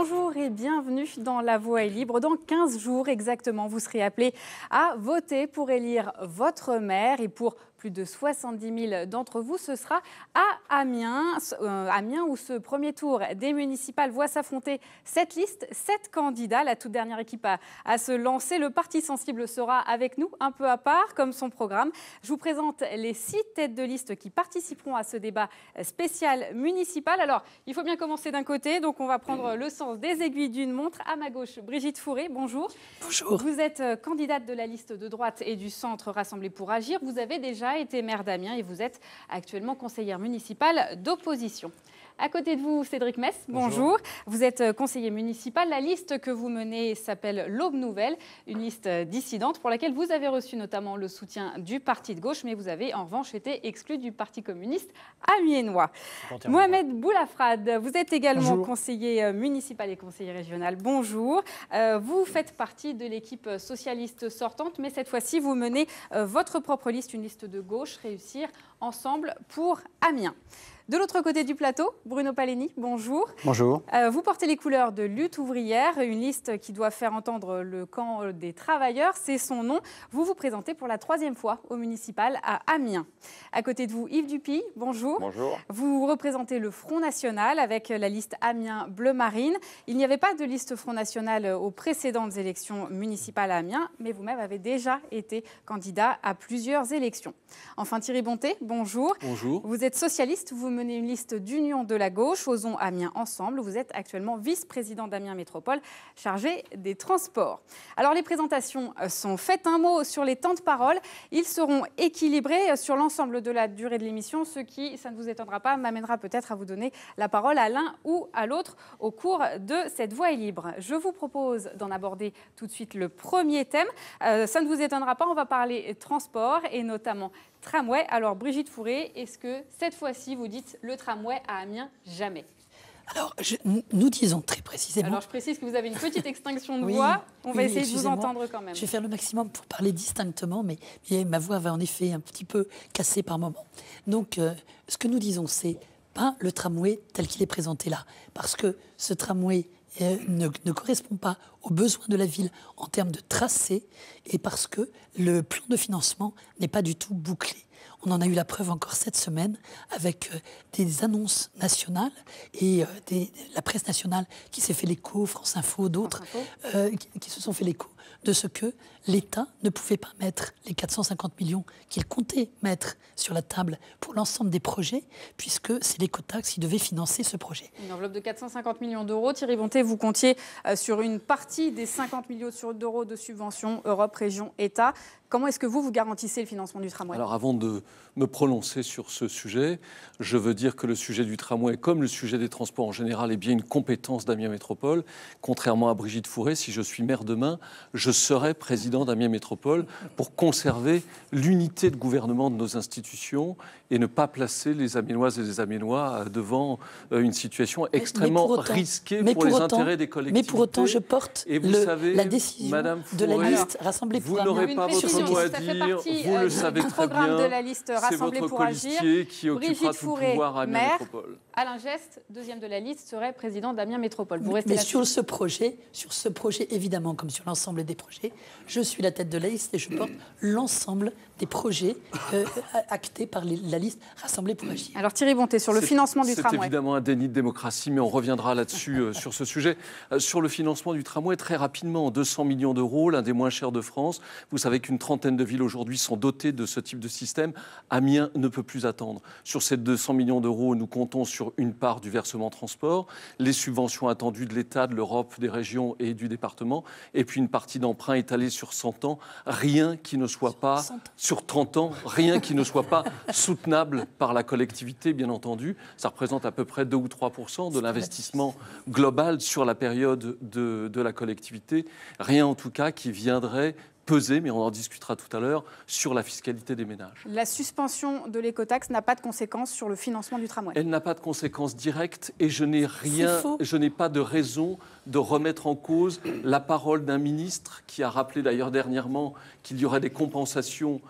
Bonjour et bienvenue dans La Voix est libre. Dans 15 jours exactement, vous serez appelés à voter pour élire votre maire. Et pour plus de 70 000 d'entre vous, ce sera à Amiens, où ce premier tour des municipales voit s'affronter cette liste, 7 candidats. La toute dernière équipe à se lancer. Le Parti sensible sera avec nous, un peu à part, comme son programme. Je vous présente les 6 têtes de liste qui participeront à ce débat spécial municipal. Alors, il faut bien commencer d'un côté, donc on va prendre le sens des aiguilles d'une montre. À ma gauche, Brigitte Fourré, bonjour. Bonjour. Vous êtes candidate de la liste de droite et du centre Rassemblés pour agir. Vous avez déjà été maire d'Amiens et vous êtes actuellement conseillère municipale d'opposition. À côté de vous, Cédric Mess, bonjour. Vous êtes conseiller municipal. La liste que vous menez s'appelle l'Aube Nouvelle, une liste dissidente pour laquelle vous avez reçu notamment le soutien du parti de gauche, mais vous avez en revanche été exclu du Parti communiste amiénois. Mohamed Boulafrade, vous êtes également conseiller municipal et conseiller régional. Bonjour. Vous faites partie de l'équipe socialiste sortante, mais cette fois-ci, vous menez votre propre liste, une liste de gauche, Réussir ensemble pour Amiens. De l'autre côté du plateau, Bruno Paleni, bonjour. Bonjour. Vous portez les couleurs de Lutte ouvrière, une liste qui doit faire entendre le camp des travailleurs, c'est son nom. Vous vous présentez pour la 3e fois au municipal à Amiens. À côté de vous, Yves Dupuy, bonjour. Bonjour. Vous représentez le Front National avec la liste Amiens Bleu Marine. Il n'y avait pas de liste Front National aux précédentes élections municipales à Amiens, mais vous-même avez déjà été candidat à plusieurs élections. Enfin, Thierry Bonté, bonjour. Bonjour. Vous êtes socialiste, vous menez une liste d'union de la gauche, Osons Amiens Ensemble. Vous êtes actuellement vice-président d'Amiens Métropole, chargé des transports. Alors les présentations sont faites. Un mot sur les temps de parole. Ils seront équilibrés sur l'ensemble de la durée de l'émission, ce qui, ça ne vous étonnera pas, m'amènera peut-être à vous donner la parole à l'un ou à l'autre au cours de cette Voix est libre. Je vous propose d'en aborder tout de suite le premier thème. Ça ne vous étonnera pas, on va parler transport et notamment tramway. Alors Brigitte Fourré, est-ce que cette fois-ci vous dites le tramway à Amiens jamais? Alors, nous disons très précisément... Alors je précise que vous avez une petite extinction de voix. On va essayer de vous entendre quand même. Je vais faire le maximum pour parler distinctement, mais ma voix va en effet un petit peu casser par moments. Donc, ce que nous disons, c'est pas le tramway tel qu'il est présenté là. Parce que ce tramway ne correspond pas aux besoins de la ville en termes de tracé et parce que le plan de financement n'est pas du tout bouclé. On en a eu la preuve encore cette semaine avec des annonces nationales et la presse nationale qui s'est fait l'écho, France Info, d'autres qui se sont fait l'écho de ce que l'État ne pouvait pas mettre les 450 millions qu'il comptait mettre sur la table pour l'ensemble des projets, puisque c'est l'écotaxe qui devait financer ce projet. Une enveloppe de 450 millions d'euros. Thierry Bonté, vous comptiez sur une partie des 50 millions d'euros de subventions Europe, région, État. Comment est-ce que vous garantissez le financement du tramway? Alors avant de me prononcer sur ce sujet, je veux dire que le sujet du tramway, comme le sujet des transports en général, est bien une compétence d'Amiens Métropole. Contrairement à Brigitte Fourré, si je suis maire demain, je serai président d'Amiens Métropole pour conserver l'unité de gouvernement de nos institutions et ne pas placer les Amiénoises et les Amiénois devant une situation extrêmement risquée pour les intérêts des collectivités. Mais pour autant, je porte la décision Madame de la liste Rassemblés pour Amiens. Vous n'aurez pas votre mot à dire, vous le savez très bien. De la liste Rassemblés pour agir. Qui occupera tout le pouvoir à Amiens Métropole. Alain Geste, deuxième de la liste, serait président d'Amiens Métropole. Vous restez mais sur ce projet, évidemment, comme sur l'ensemble des projets, je suis la tête de la liste et je porte l'ensemble des projets actés par la liste Rassemblés pour agir. Alors Thierry Bonté, sur le financement du tramway. C'est évidemment un déni de démocratie, mais on reviendra là-dessus sur ce sujet. Sur le financement du tramway, très rapidement, 200 millions d'euros, l'un des moins chers de France. Vous savez qu'une trentaine de villes aujourd'hui sont dotées de ce type de système. Amiens ne peut plus attendre. Sur ces 200 millions d'euros, nous comptons sur une part du versement transport, les subventions attendues de l'État, de l'Europe, des régions et du département, et puis une partie d'emprunt étalée sur 100 ans. Rien qui ne soit pas, sur 30 ans, rien qui ne soit pas soutenable par la collectivité, bien entendu. Ça représente à peu près 2 ou 3% de l'investissement global sur la période de la collectivité. Rien en tout cas qui viendrait peser, mais on en discutera tout à l'heure, sur la fiscalité des ménages. La suspension de l'écotaxe n'a pas de conséquences sur le financement du tramway. Elle n'a pas de conséquences directes et je n'ai pas de raison de remettre en cause la parole d'un ministre qui a rappelé d'ailleurs dernièrement qu'il y aurait des compensations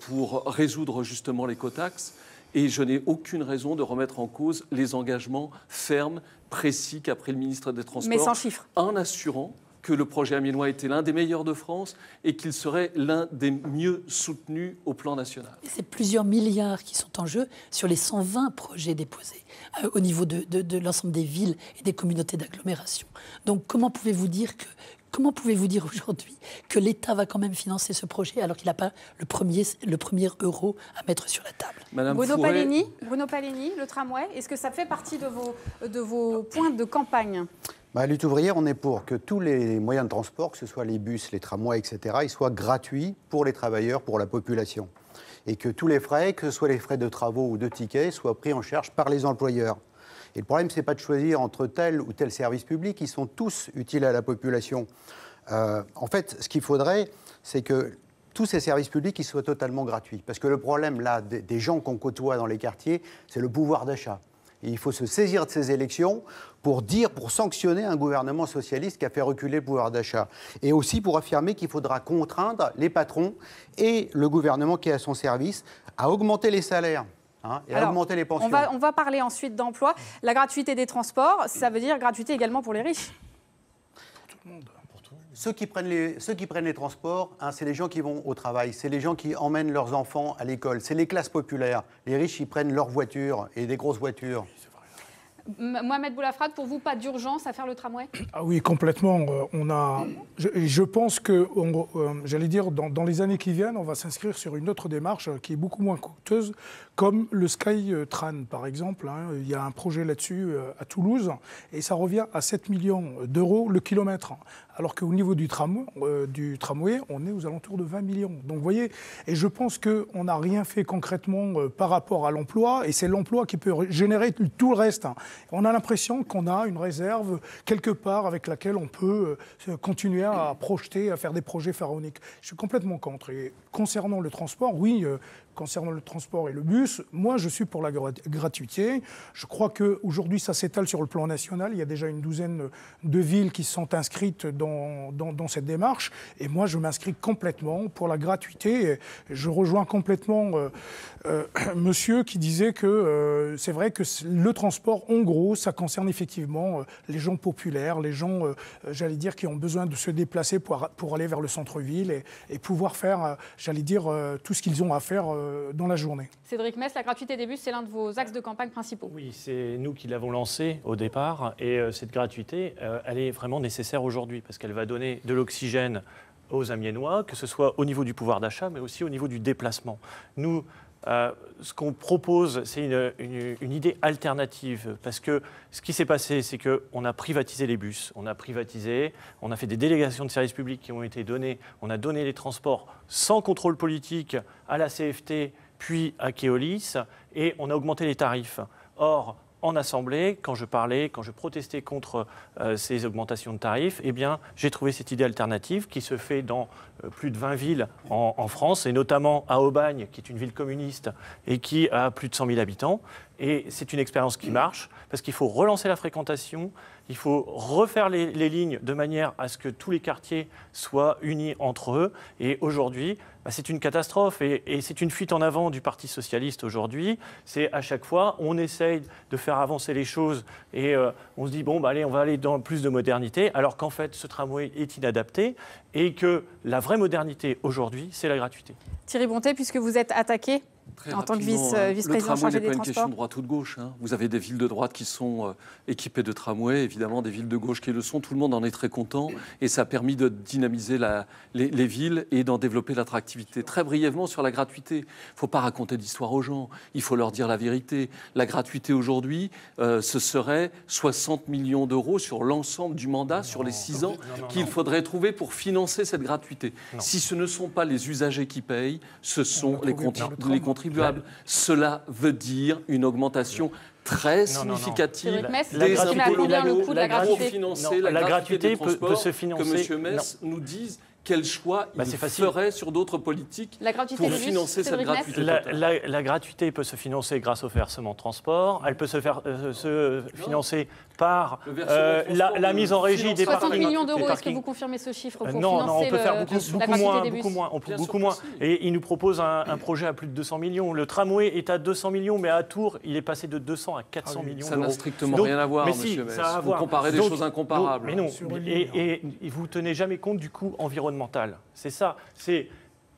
pour résoudre justement l'écotaxe. Et je n'ai aucune raison de remettre en cause les engagements fermes, précis qu'a pris le ministre des Transports. Mais sans chiffres. En assurant que le projet amiénois était l'un des meilleurs de France et qu'il serait l'un des mieux soutenus au plan national. C'est plusieurs milliards qui sont en jeu sur les 120 projets déposés au niveau de l'ensemble des villes et des communautés d'agglomération. Donc comment pouvez-vous dire aujourd'hui que l'État va quand même financer ce projet alors qu'il n'a pas le premier euro à mettre sur la table? Bruno Palleni, le tramway, est-ce que ça fait partie de vos points de campagne? À Lutte ouvrière, on est pour que tous les moyens de transport, que ce soit les bus, les tramways, etc., ils soient gratuits pour les travailleurs, pour la population. Et que tous les frais, que ce soit les frais de travaux ou de tickets, soient pris en charge par les employeurs. Et le problème, ce n'est pas de choisir entre tel ou tel service public, ils sont tous utiles à la population. En fait, ce qu'il faudrait, c'est que tous ces services publics ils soient totalement gratuits. Parce que le problème, là, des gens qu'on côtoie dans les quartiers, c'est le pouvoir d'achat. Et il faut se saisir de ces élections pour sanctionner un gouvernement socialiste qui a fait reculer le pouvoir d'achat. Et aussi pour affirmer qu'il faudra contraindre les patrons et le gouvernement qui est à son service à augmenter les salaires. Et à augmenter les pensions. On va parler ensuite d'emploi. La gratuité des transports, ça veut dire gratuité également pour les riches. Tout le monde. Ceux qui prennent les transports, c'est les gens qui vont au travail, c'est les gens qui emmènent leurs enfants à l'école, c'est les classes populaires. Les riches, ils prennent leurs voitures et des grosses voitures. Mohamed Boulafrate, pour vous, pas d'urgence à faire le tramway? Ah oui, complètement. Je pense que, j'allais dire, dans les années qui viennent, on va s'inscrire sur une autre démarche qui est beaucoup moins coûteuse, comme le Skytrain, par exemple. Il y a un projet là-dessus à Toulouse, et ça revient à 7 millions d'euros le kilomètre. Alors qu'au niveau du tramway, on est aux alentours de 20 millions. Donc vous voyez, et je pense qu'on n'a rien fait concrètement par rapport à l'emploi, et c'est l'emploi qui peut générer tout le reste. On a l'impression qu'on a une réserve quelque part avec laquelle on peut continuer à projeter, à faire des projets pharaoniques. Je suis complètement contre. Et concernant le transport, oui, concernant le transport et le bus, moi je suis pour la gratuité. Je crois qu'aujourd'hui ça s'étale sur le plan national. Il y a déjà une douzaine de villes qui sont inscrites dans cette démarche. Et moi je m'inscris complètement pour la gratuité. Et je rejoins complètement monsieur qui disait que c'est vrai que le transport, en gros, ça concerne effectivement les gens populaires, les gens, j'allais dire, qui ont besoin de se déplacer pour aller vers le centre-ville et pouvoir faire, j'allais dire, tout ce qu'ils ont à faire dans la journée. Cédric Mess, la gratuité des bus, c'est l'un de vos axes de campagne principaux. Oui, c'est nous qui l'avons lancé au départ. Et cette gratuité, elle est vraiment nécessaire aujourd'hui parce qu'elle va donner de l'oxygène aux Amiénois, que ce soit au niveau du pouvoir d'achat, mais aussi au niveau du déplacement. Nous, ce qu'on propose, c'est une idée alternative, parce que ce qui s'est passé, c'est qu'on a privatisé les bus, on a fait des délégations de services publics qui ont été données, on a donné les transports sans contrôle politique à la CFT, puis à Keolis, et on a augmenté les tarifs. Or, en Assemblée, quand je protestais contre ces augmentations de tarifs, eh bien, j'ai trouvé cette idée alternative qui se fait dans plus de 20 villes en France, et notamment à Aubagne, qui est une ville communiste et qui a plus de 100 000 habitants. Et c'est une expérience qui marche, parce qu'il faut relancer la fréquentation, il faut refaire les lignes de manière à ce que tous les quartiers soient unis entre eux. Et aujourd'hui, c'est une catastrophe et c'est une fuite en avant du Parti socialiste aujourd'hui. C'est à chaque fois, on essaye de faire avancer les choses et on se dit, bon, allez, on va aller dans plus de modernité, alors qu'en fait, ce tramway est inadapté et que la vraie modernité aujourd'hui, c'est la gratuité. Thierry Bontet, puisque vous êtes attaqué en tant que vice-président chargé des transports. Le tramway n'est pas une question de droite ou de gauche. Vous avez des villes de droite qui sont équipées de tramways, évidemment des villes de gauche qui le sont. Tout le monde en est très content et ça a permis de dynamiser les villes et d'en développer l'attractivité. Très brièvement sur la gratuité, il ne faut pas raconter d'histoire aux gens, il faut leur dire la vérité. La gratuité aujourd'hui, ce serait 60 millions d'euros sur l'ensemble du mandat, sur les 6 ans, qu'il faudrait trouver pour financer cette gratuité. Si ce ne sont pas les usagers qui payent, ce sont les contribuables. Cela veut dire une augmentation très significative des impôts locaux pour financer la gratuité peut se financer. Que M. Mess nous dise quel choix il ferait sur d'autres politiques pour financer cette gratuité totale. La gratuité peut se financer grâce au versement transport, elle peut se financer par la mise en régie des parkings. 60 millions d'euros, est-ce que vous confirmez ce chiffre pour non, financer on peut faire beaucoup moins. Possible. Et il nous propose un projet à plus de 200 millions. Le tramway est à 200 millions, mais à Tours, il est passé de 200 à 400 millions d'euros. Ça n'a strictement rien à voir, monsieur Metz. Vous comparez des choses incomparables. Mais non, et vous ne tenez jamais compte du coût environnemental. C'est ça.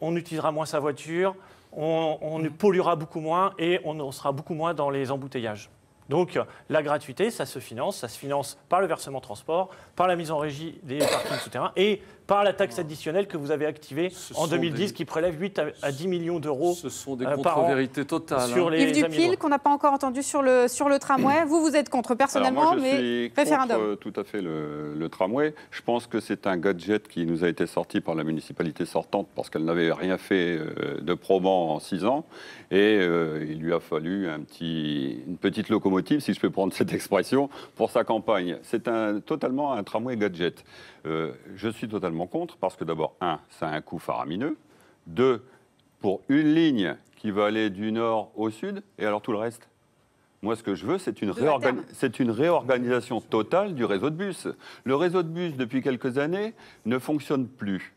On utilisera moins sa voiture, on polluera beaucoup moins et on sera beaucoup moins dans les embouteillages. Donc la gratuité, ça se finance par le versement transport, par la mise en régie des parkings souterrains et par la taxe additionnelle que vous avez activée en 2010 qui prélève 8 à 10 millions d'euros. Ce sont des contre-vérités totales. Sur les Yves Dupil, qu'on n'a pas encore entendu sur le tramway. Vous êtes contre personnellement, mais référendum. Je suis contre tout à fait le tramway. Je pense que c'est un gadget qui nous a été sorti par la municipalité sortante parce qu'elle n'avait rien fait de probant en 6 ans. Et il lui a fallu une petite locomotive, si je peux prendre cette expression, pour sa campagne. C'est totalement un tramway gadget. Je suis totalement contre parce que d'abord, ça a un coût faramineux. 2, pour une ligne qui va aller du nord au sud, et alors tout le reste. Moi, ce que je veux, c'est une réorganisation totale du réseau de bus. Le réseau de bus, depuis quelques années, ne fonctionne plus.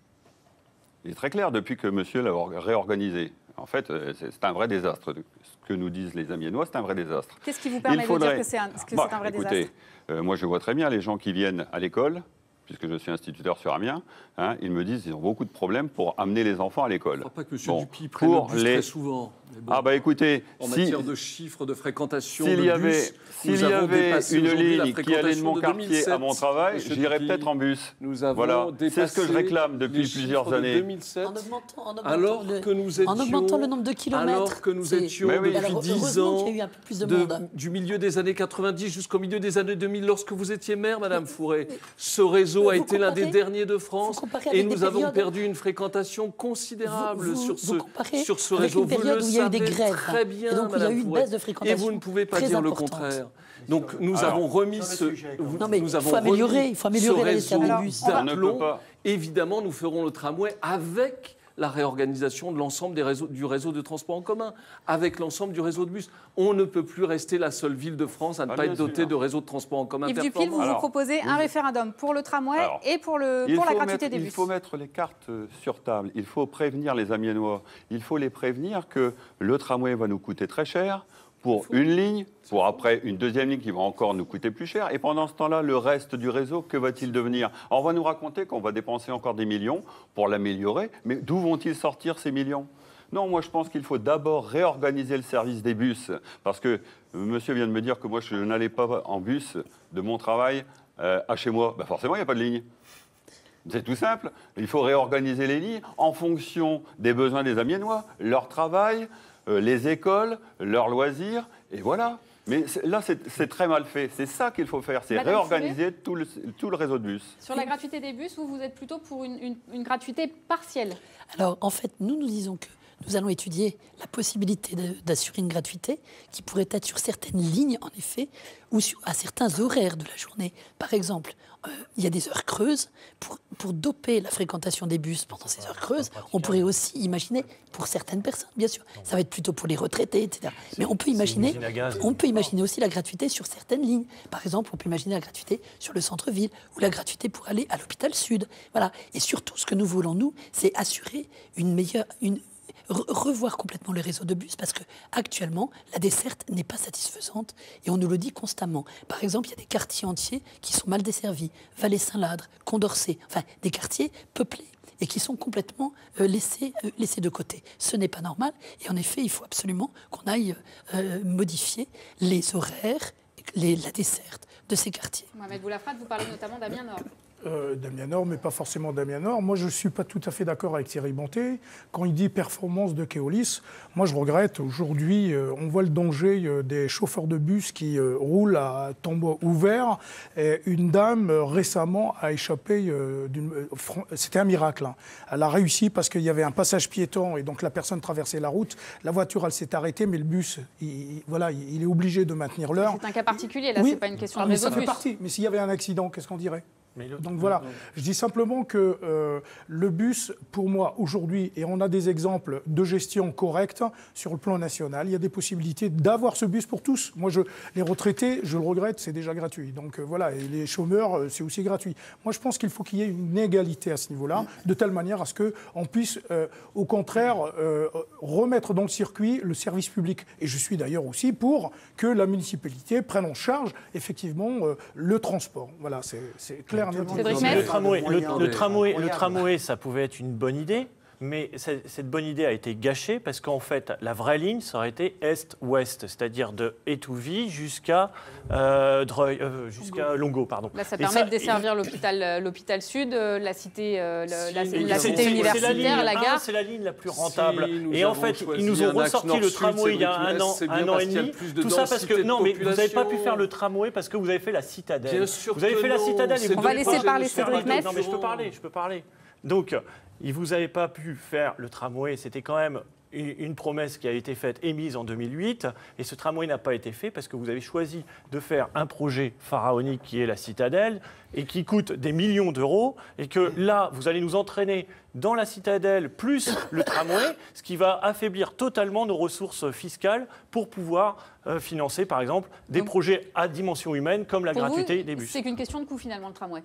Il est très clair depuis que monsieur l'a réorganisé. En fait, c'est un vrai désastre. Ce que nous disent les Amiénois, c'est un vrai désastre. Qu'est-ce qui vous permet de dire que c'est un vrai désastre ? Moi, je vois très bien les gens qui viennent à l'école, puisque je suis instituteur sur Amiens, ils me disent qu'ils ont beaucoup de problèmes pour amener les enfants à l'école. Je ne crois pas que M. Dupuy prenne le bus très souvent. Bon, écoutez, en matière de chiffres, de fréquentation, s'il y avait une ligne qui allait de mon quartier à mon travail, j'irais peut-être en bus. Voilà. C'est ce que je réclame depuis plusieurs années. 2007, en augmentant le nombre de kilomètres. Alors que nous étions depuis 10 ans, du milieu des années 90 jusqu'au milieu des années 2000, lorsque vous étiez maire, Madame Fourré, ce réseau a été l'un des derniers de France et nous avons perdu une fréquentation considérable sur ce réseau. Il y a eu des grèves. Très bien, et donc, il y a eu une baisse de fréquentation. Et vous ne pouvez pas dire le contraire. Donc nous avons remis ce il faut améliorer la desserte des bus. Évidemment, nous ferons le tramway avec la réorganisation de l'ensemble du réseau de transport en commun, avec l'ensemble du réseau de bus. On ne peut plus rester la seule ville de France à ne pas être dotée de réseau de transport en commun performant. Yves Dupil, vous proposez un référendum pour le tramway et pour la gratuité des bus. Il faut mettre les cartes sur table. Il faut prévenir les Amiénois. Il faut les prévenir que le tramway va nous coûter très cher pour une ligne, pour après une deuxième ligne qui va encore nous coûter plus cher. Et pendant ce temps-là, le reste du réseau, que va-t-il devenir ? Alors, on va nous raconter qu'on va dépenser encore des millions pour l'améliorer. Mais d'où vont-ils sortir ces millions ? Non, moi je pense qu'il faut d'abord réorganiser le service des bus. Parce que monsieur vient de me dire que moi je n'allais pas en bus de mon travail à chez moi. Forcément, il n'y a pas de ligne. C'est tout simple. Il faut réorganiser les lignes en fonction des besoins des Amiénois, leur travail, les écoles, leurs loisirs, et voilà. Mais là, c'est très mal fait. C'est ça qu'il faut faire, c'est réorganiser tout le réseau de bus. Sur la gratuité des bus, vous êtes plutôt pour une gratuité partielle. Alors, en fait, nous disons que nous allons étudier la possibilité d'assurer une gratuité qui pourrait être sur certaines lignes, en effet, ou à certains horaires de la journée. Par exemple, il y a des heures creuses. Pour doper la fréquentation des bus pendant ces heures creuses, on pourrait aussi imaginer, pour certaines personnes, bien sûr, ça va être plutôt pour les retraités, etc. Mais on peut imaginer aussi la gratuité sur certaines lignes. Par exemple, on peut imaginer la gratuité sur le centre-ville ou la gratuité pour aller à l'hôpital Sud. Voilà. Et surtout, ce que nous voulons, nous, c'est assurer revoir complètement le réseau de bus parce qu'actuellement, la desserte n'est pas satisfaisante et on nous le dit constamment. Par exemple, il y a des quartiers entiers qui sont mal desservis, Vallée-Saint-Ladre, Condorcet, enfin des quartiers peuplés et qui sont complètement laissés de côté. Ce n'est pas normal et en effet, il faut absolument qu'on aille modifier les horaires, la desserte de ces quartiers. Mohamed Boulafrate, vous parlez notamment d'Amiens-Nord. D'Amiens-Nord, mais pas forcément d'Amiens-Nord. Moi, je ne suis pas tout à fait d'accord avec Thierry Bonté. Quand il dit performance de Keolis, moi, je regrette. Aujourd'hui, on voit le danger des chauffeurs de bus qui roulent à tambour ouvert. Et une dame, récemment, a échappé c'était un miracle. Hein. Elle a réussi parce qu'il y avait un passage piéton et donc la personne traversait la route. La voiture, elle s'est arrêtée, mais le bus, il est obligé de maintenir l'heure. C'est un cas particulier, là, c'est pas une question de réseau de bus. Ça fait partie. Mais s'il y avait un accident, qu'est-ce qu'on dirait ? Donc voilà, je dis simplement que le bus, pour moi, aujourd'hui, et on a des exemples de gestion correcte sur le plan national, il y a des possibilités d'avoir ce bus pour tous. Moi, les retraités, je le regrette, c'est déjà gratuit. Donc voilà, et les chômeurs, c'est aussi gratuit. Moi, je pense qu'il faut qu'il y ait une égalité à ce niveau-là, de telle manière à ce qu'on puisse, au contraire, remettre dans le circuit le service public. Et je suis d'ailleurs aussi pour que la municipalité prenne en charge, effectivement, le transport. Voilà, c'est clair. Le tramway, ça pouvait être une bonne idée, mais cette bonne idée a été gâchée parce qu'en fait, la vraie ligne, ça aurait été est-ouest, c'est-à-dire de Étouville jusqu'à Longo. Pardon. Là, ça permet de desservir l'hôpital sud, la cité universitaire, la gare. C'est la ligne la plus rentable. Et en fait, ils nous ont ressorti le tramway il y a un an et demi. Tout ça parce que non, mais vous n'avez pas pu faire le tramway parce que vous avez fait la citadelle. Vous avez fait la citadelle. On va laisser parler Cédric Mess. Non, mais je peux parler. Donc, vous n'avez pas pu faire le tramway. C'était quand même une promesse qui a été faite, émise en 2008. Et ce tramway n'a pas été fait parce que vous avez choisi de faire un projet pharaonique qui est la citadelle et qui coûte des millions d'euros. Et que là, vous allez nous entraîner dans la citadelle plus le tramway, ce qui va affaiblir totalement nos ressources fiscales pour pouvoir financer, par exemple, des projets à dimension humaine comme la gratuité des bus. C'est qu'une question de coût, finalement, le tramway.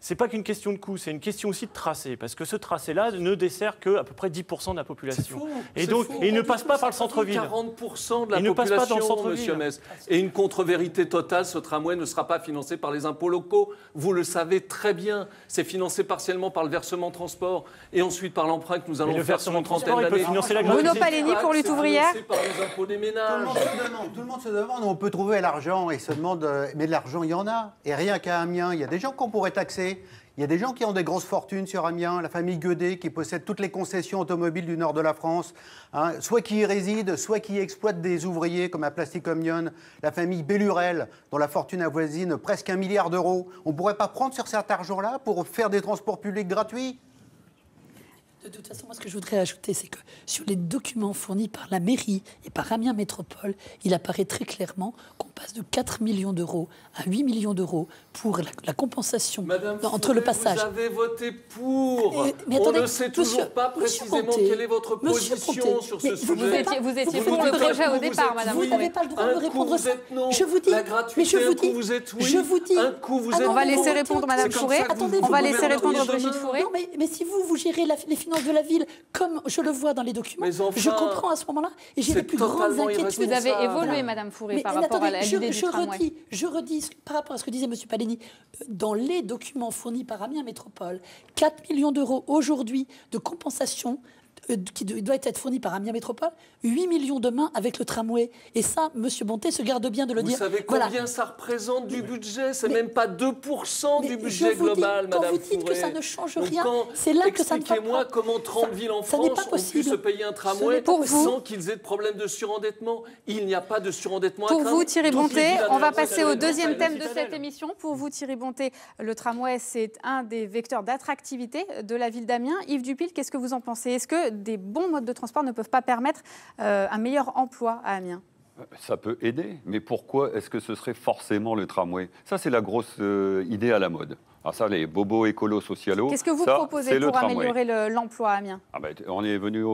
C'est pas qu'une question de coût, c'est une question aussi de tracé, parce que ce tracé-là ne dessert qu'à peu près 10% de la population. Et donc, il ne passe pas par le centre-ville. 40% de la population, monsieur Mess. Et une contre-vérité totale, ce tramway ne sera pas financé par les impôts locaux. Vous le savez très bien. C'est financé partiellement par le versement transport et ensuite par l'emprunt que nous allons faire sur une trentaine d'années. Bruno Paleni pour Lutte ouvrière. Par les impôts des ménages. Tout le monde se demande où on peut trouver l'argent et se demande, mais de l'argent, il y en a. Et rien qu'à Amiens, il y a des gens qu'on pourrait taxer. Il y a des gens qui ont des grosses fortunes sur Amiens, la famille Guedet qui possède toutes les concessions automobiles du nord de la France, hein, soit qui y résident, soit qui exploitent des ouvriers comme à Plastic Omnium, la famille Bellurel dont la fortune avoisine presque 1 milliard d'euros. On ne pourrait pas prendre sur cet argent-là pour faire des transports publics gratuits ? De toute façon, moi, ce que je voudrais ajouter, c'est que sur les documents fournis par la mairie et par Amiens Métropole, il apparaît très clairement qu'on passe de 4 millions d'euros à 8 millions d'euros pour la compensation entre le passage. Vous avez voté pour. Mais attendez, on ne sait toujours pas précisément quelle est votre position sur ce sujet. Vous étiez pour le projet au départ, madame. Vous n'avez pas le droit de me répondre ça. Je vous dis, la gratuité, un coup vous êtes oui, un coup vous êtes on va laisser répondre madame Fourré. On va laisser répondre Brigitte Fourré. Non, mais si vous gérez les finances de la ville comme je le vois dans les documents, je comprends à ce moment-là et j'ai les plus grandes inquiétudes. Vous avez évolué, madame Fourré, par rapport à l'idée du tramway. Je redis par rapport à ce que disait M. Paleni, dans les documents fournis par Amiens Métropole, 4 millions d'euros aujourd'hui de compensation qui doit être fourni par Amiens Métropole, 8 millions demain avec le tramway. Et ça, M. Bonté se garde bien de le dire. Vous savez combien ça représente du budget ? C'est même pas 2% du budget global, madame Fourré. Quand vous dites que ça ne change rien, c'est là que ça ne va pas. Expliquez-moi comment 30 villes en France ont pu se payer un tramway sans qu'ils aient de problème de surendettement. Il n'y a pas de surendettement à craindre. Pour vous, Thierry Bonté, on va passer au deuxième thème de cette émission. Pour vous, Thierry Bonté, le tramway, c'est un des vecteurs d'attractivité de la ville d'Amiens. Yves Dupil, qu'est-ce que vous en pensez ? Est-ce que des bons modes de transport ne peuvent pas permettre un meilleur emploi à Amiens ? Ça peut aider, mais pourquoi est-ce que ce serait forcément le tramway ? Ça, c'est la grosse idée à la mode. Alors ça, les bobos écolos socialos. Qu'est-ce que vous proposez pour améliorer l'emploi à Amiens ? On est venu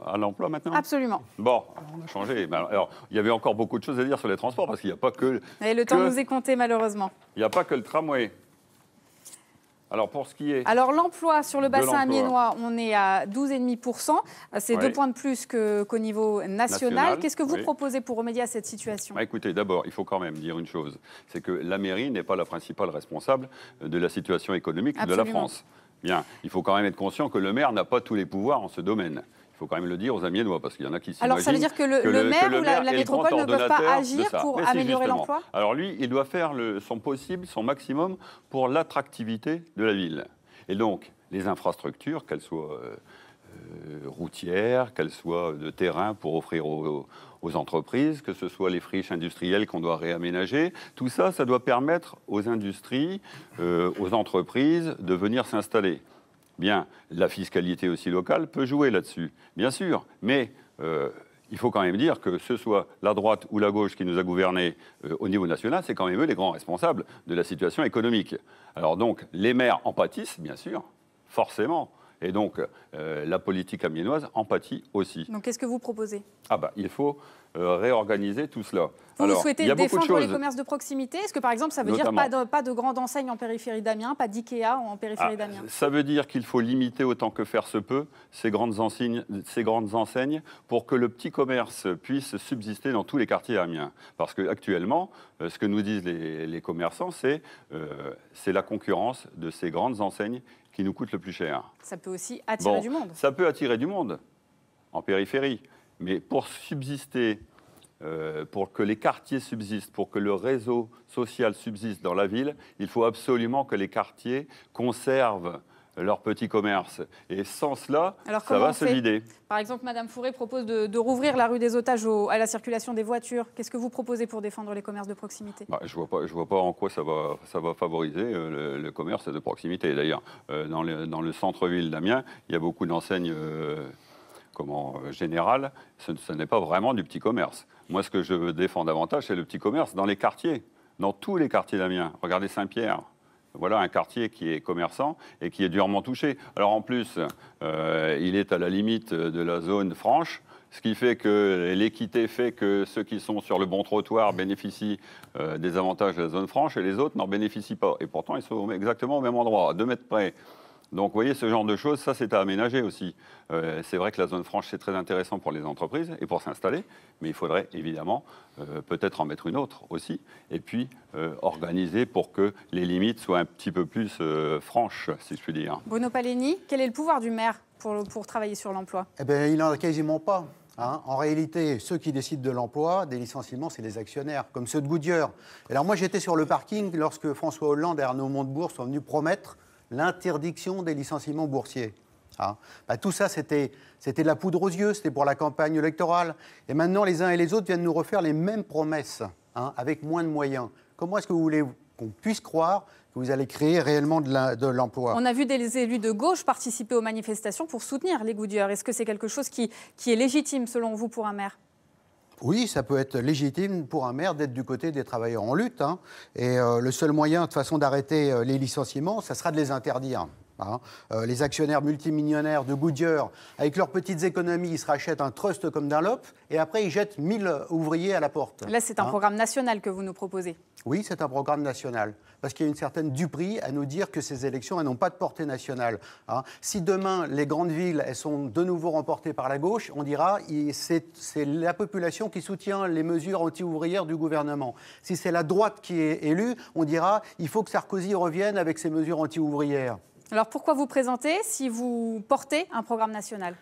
à l'emploi maintenant ? Absolument. Bon, on a changé. Alors, il y avait encore beaucoup de choses à dire sur les transports, parce qu'il n'y a pas que... Et le temps nous est compté, malheureusement. Il n'y a pas que le tramway. Alors, pour ce qui est... Alors, l'emploi sur le bassin amiénois, on est à 12,5%. C'est 2 points de plus qu'au niveau national. Qu'est-ce que vous proposez pour remédier à cette situation ? Écoutez, d'abord, il faut quand même dire une chose. C'est que la mairie n'est pas la principale responsable de la situation économique de la France. Bien, il faut quand même être conscient que le maire n'a pas tous les pouvoirs en ce domaine. Il faut quand même le dire aux Amiénois, parce qu'il y en a qui s'imaginent... Alors, ça veut dire que le maire ou la métropole ne peuvent pas agir pour améliorer l'emploi ? Alors lui, il doit faire son possible, son maximum pour l'attractivité de la ville. Et donc, les infrastructures, qu'elles soient routières, qu'elles soient de terrain pour offrir aux entreprises, que ce soit les friches industrielles qu'on doit réaménager, tout ça, ça doit permettre aux industries, aux entreprises de venir s'installer. Bien, la fiscalité aussi locale peut jouer là-dessus, bien sûr, mais il faut quand même dire que ce soit la droite ou la gauche qui nous a gouvernés au niveau national, c'est quand même eux les grands responsables de la situation économique. Alors donc, les maires en pâtissent, bien sûr, forcément. Et donc, la politique amiénoise en pâtit aussi. Donc, qu'est-ce que vous proposez? Il faut réorganiser tout cela. Vous souhaitez défendre les commerces de proximité? Est-ce que, par exemple, ça veut dire pas de grandes enseignes en périphérie d'Amiens, pas d'IKEA en périphérie d'Amiens? Ça veut dire qu'il faut limiter autant que faire se peut ces grandes enseignes pour que le petit commerce puisse subsister dans tous les quartiers amiens. Parce qu'actuellement, ce que nous disent les commerçants, c'est la concurrence de ces grandes enseignes qui nous coûte le plus cher. Ça peut aussi attirer du monde. Ça peut attirer du monde en périphérie. Mais pour subsister, pour que les quartiers subsistent, pour que le réseau social subsiste dans la ville, il faut absolument que les quartiers conservent leurs petits commerces. Et sans cela, ça va se vider. Par exemple, Mme Fourré propose de rouvrir la rue des Otages à la circulation des voitures. Qu'est-ce que vous proposez pour défendre les commerces de proximité? Je vois pas en quoi ça va favoriser le commerce de proximité. D'ailleurs, dans le centre-ville d'Amiens, il y a beaucoup d'enseignes générales. Ce n'est pas vraiment du petit commerce. Moi, ce que je défends davantage, c'est le petit commerce dans les quartiers, dans tous les quartiers d'Amiens. Regardez Saint-Pierre. Voilà un quartier qui est commerçant et qui est durement touché. Alors en plus, il est à la limite de la zone franche, ce qui fait que l'équité fait que ceux qui sont sur le bon trottoir bénéficient des avantages de la zone franche et les autres n'en bénéficient pas. Et pourtant, ils sont exactement au même endroit, à 2 mètres près. Donc, vous voyez, ce genre de choses, ça, c'est à aménager aussi. C'est vrai que la zone franche, c'est très intéressant pour les entreprises et pour s'installer, mais il faudrait évidemment peut-être en mettre une autre aussi, et puis organiser pour que les limites soient un petit peu plus franches, si je puis dire. Bruno Paleni, quel est le pouvoir du maire pour travailler sur l'emploi? Eh bien, il n'en a quasiment pas. En réalité, ceux qui décident de l'emploi, des licenciements, c'est les actionnaires, comme ceux de Goodyear. Alors moi, j'étais sur le parking lorsque François Hollande et Arnaud Montebourg sont venus promettre l'interdiction des licenciements boursiers. Tout ça, c'était de la poudre aux yeux, c'était pour la campagne électorale. Et maintenant, les uns et les autres viennent nous refaire les mêmes promesses, avec moins de moyens. Comment est-ce que vous voulez qu'on puisse croire que vous allez créer réellement de l'emploi? On a vu des élus de gauche participer aux manifestations pour soutenir les Goodyear. Est-ce que c'est quelque chose qui est légitime, selon vous, pour un maire? Oui, ça peut être légitime pour un maire d'être du côté des travailleurs en lutte. Et le seul moyen, de toute façon, d'arrêter les licenciements, ça sera de les interdire. Les actionnaires multimillionnaires de Goodyear, avec leurs petites économies, ils se rachètent un trust comme Dunlop et après ils jettent 1000 ouvriers à la porte. Là, c'est un programme national que vous nous proposez. Oui, c'est un programme national, parce qu'il y a une certaine duperie à nous dire que ces élections elles n'ont pas de portée nationale. Si demain, les grandes villes elles sont de nouveau remportées par la gauche, on dira que c'est la population qui soutient les mesures anti-ouvrières du gouvernement. Si c'est la droite qui est élue, on dira qu'il faut que Sarkozy revienne avec ses mesures anti-ouvrières. Alors pourquoi vous présentez si vous portez un programme national?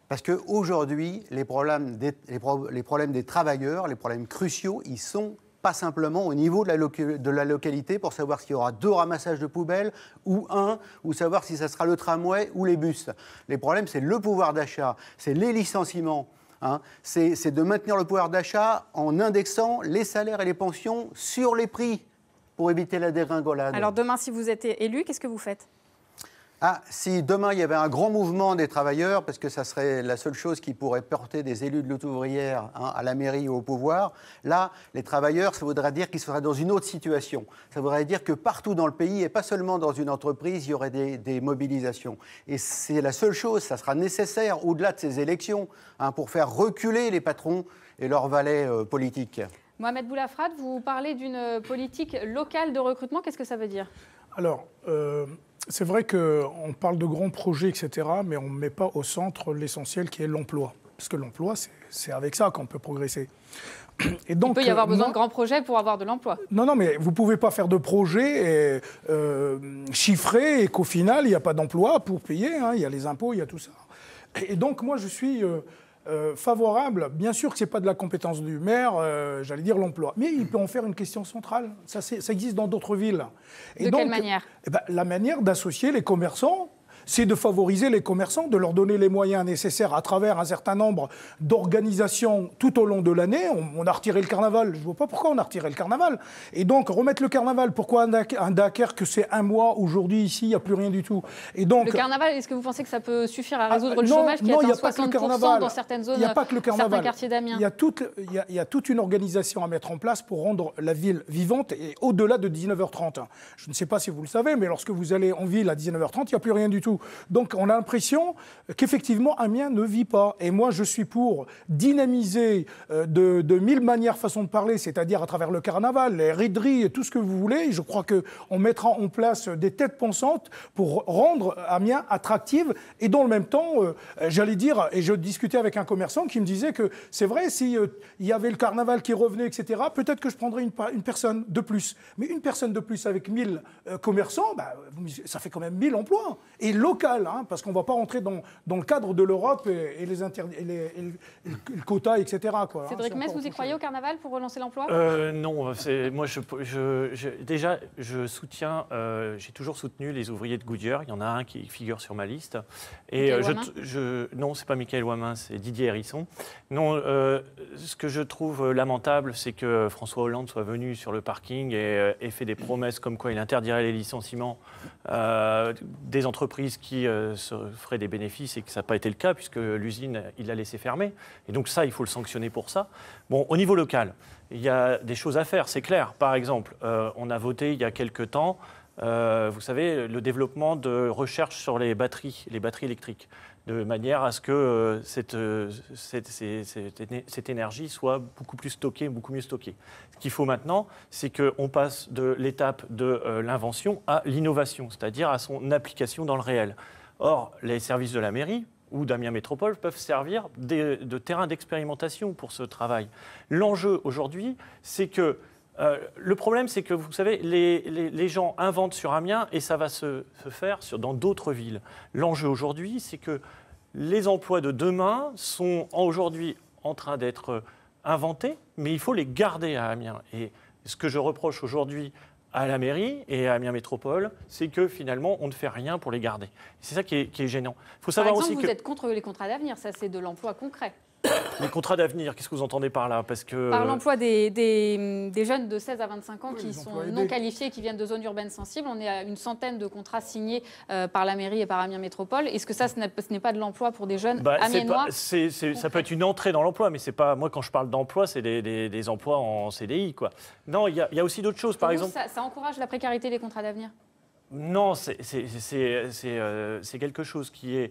Parce qu'aujourd'hui, les problèmes des travailleurs, les problèmes cruciaux, ils sont pas simplement au niveau de la localité pour savoir s'il y aura 2 ramassages de poubelles ou 1, ou savoir si ça sera le tramway ou les bus. Les problèmes, c'est le pouvoir d'achat, c'est les licenciements. C'est de maintenir le pouvoir d'achat en indexant les salaires et les pensions sur les prix pour éviter la dégringolade. Alors demain, si vous êtes élu, qu'est-ce que vous faites? Si demain il y avait un grand mouvement des travailleurs, parce que ça serait la seule chose qui pourrait porter des élus de lutte ouvrière à la mairie ou au pouvoir, là, les travailleurs, ça voudrait dire qu'ils seraient dans une autre situation. Ça voudrait dire que partout dans le pays, et pas seulement dans une entreprise, il y aurait des mobilisations. Et c'est la seule chose, ça sera nécessaire, au-delà de ces élections, pour faire reculer les patrons et leurs valets politiques. Mohamed Boulafrade, vous parlez d'une politique locale de recrutement, qu'est-ce que ça veut dire? Alors, c'est vrai qu'on parle de grands projets, etc., mais on ne met pas au centre l'essentiel qui est l'emploi. Parce que l'emploi, c'est avec ça qu'on peut progresser. Et donc, il peut y avoir besoin de grands projets pour avoir de l'emploi. Non, mais vous ne pouvez pas faire de projets chiffrés et qu'au final, il n'y a pas d'emploi pour payer. Il y a les impôts, il y a tout ça. Et donc, moi, je suis favorable. Bien sûr que ce n'est pas de la compétence du maire, j'allais dire l'emploi. Mais il peut en faire une question centrale. Ça existe dans d'autres villes. Et de quelle manière? La manière d'associer les commerçants c'est de favoriser les commerçants, de leur donner les moyens nécessaires à travers un certain nombre d'organisations tout au long de l'année. On a retiré le carnaval, je ne vois pas pourquoi on a retiré le carnaval. Et donc, remettre le carnaval, pourquoi un Dunkerque, c'est un mois, aujourd'hui, ici, il n'y a plus rien du tout. Et donc, le carnaval, est-ce que vous pensez que ça peut suffire à résoudre le chômage qui atteint 60% dans certaines zones, certains quartiers d'Amiens? Il y a toute une organisation à mettre en place pour rendre la ville vivante et au-delà de 19h30. Je ne sais pas si vous le savez, mais lorsque vous allez en ville à 19h30, il n'y a plus rien du tout. Donc on a l'impression qu'effectivement Amiens ne vit pas. Et moi je suis pour dynamiser de mille manières, façon de parler, c'est-à-dire à travers le carnaval, les rideries, tout ce que vous voulez. Et je crois qu'on mettra en place des têtes pensantes pour rendre Amiens attractive et dans le même temps, j'allais dire, et je discutais avec un commerçant qui me disait que c'est vrai, s'il y avait le carnaval qui revenait, etc., peut-être que je prendrais une personne de plus. Mais une personne de plus avec 1000 commerçants, ça fait quand même 1000 emplois. Et local, parce qu'on ne va pas rentrer dans le cadre de l'Europe et le quota, etc. Quoi, Cédric Mess, vous y croyez au carnaval pour relancer l'emploi? Non, moi déjà, je soutiens, j'ai toujours soutenu les ouvriers de Goodyear. Il y en a un qui figure sur ma liste. Et non, c'est pas Michael Wamin, c'est Didier Hérisson. Non, ce que je trouve lamentable, c'est que François Hollande soit venu sur le parking et fait des promesses comme quoi il interdirait les licenciements des entreprises qui se feraient des bénéfices et que ça n'a pas été le cas puisque l'usine, il l'a laissé fermer. Et donc ça, il faut le sanctionner pour ça. Bon, au niveau local, il y a des choses à faire, c'est clair. Par exemple, on a voté il y a quelques temps, vous savez, le développement de recherche sur les batteries électriques, de manière à ce que cette énergie soit beaucoup plus stockée, beaucoup mieux stockée. Ce qu'il faut maintenant, c'est qu'on passe de l'étape de l'invention à l'innovation, c'est-à-dire à son application dans le réel. Or, les services de la mairie ou d'Amiens Métropole peuvent servir de terrain d'expérimentation pour ce travail. L'enjeu aujourd'hui, c'est que le problème, c'est que, vous savez, les gens inventent sur Amiens et ça va se faire dans d'autres villes. L'enjeu aujourd'hui, c'est que les emplois de demain sont aujourd'hui en train d'être inventés, mais il faut les garder à Amiens. Et ce que je reproche aujourd'hui à la mairie et à Amiens Métropole, c'est que finalement, on ne fait rien pour les garder. C'est ça qui est gênant. Il faut savoir aussi que vous êtes contre les contrats d'avenir, ça c'est de l'emploi concret. Les contrats d'avenir, qu'est-ce que vous entendez par là? Par l'emploi des jeunes de 16 à 25 ans qui sont non qualifiés, qui viennent de zones urbaines sensibles. On est à une centaine de contrats signés par la mairie et par Amiens Métropole. Est-ce que ça, ce n'est pas de l'emploi pour des jeunes amiénois? Ça peut être une entrée dans l'emploi, mais c'est pas. Moi, quand je parle d'emploi, c'est des emplois en CDI, quoi. Non, il y a aussi d'autres choses, par exemple. Ça encourage la précarité des contrats d'avenir? Non, c'est quelque chose qui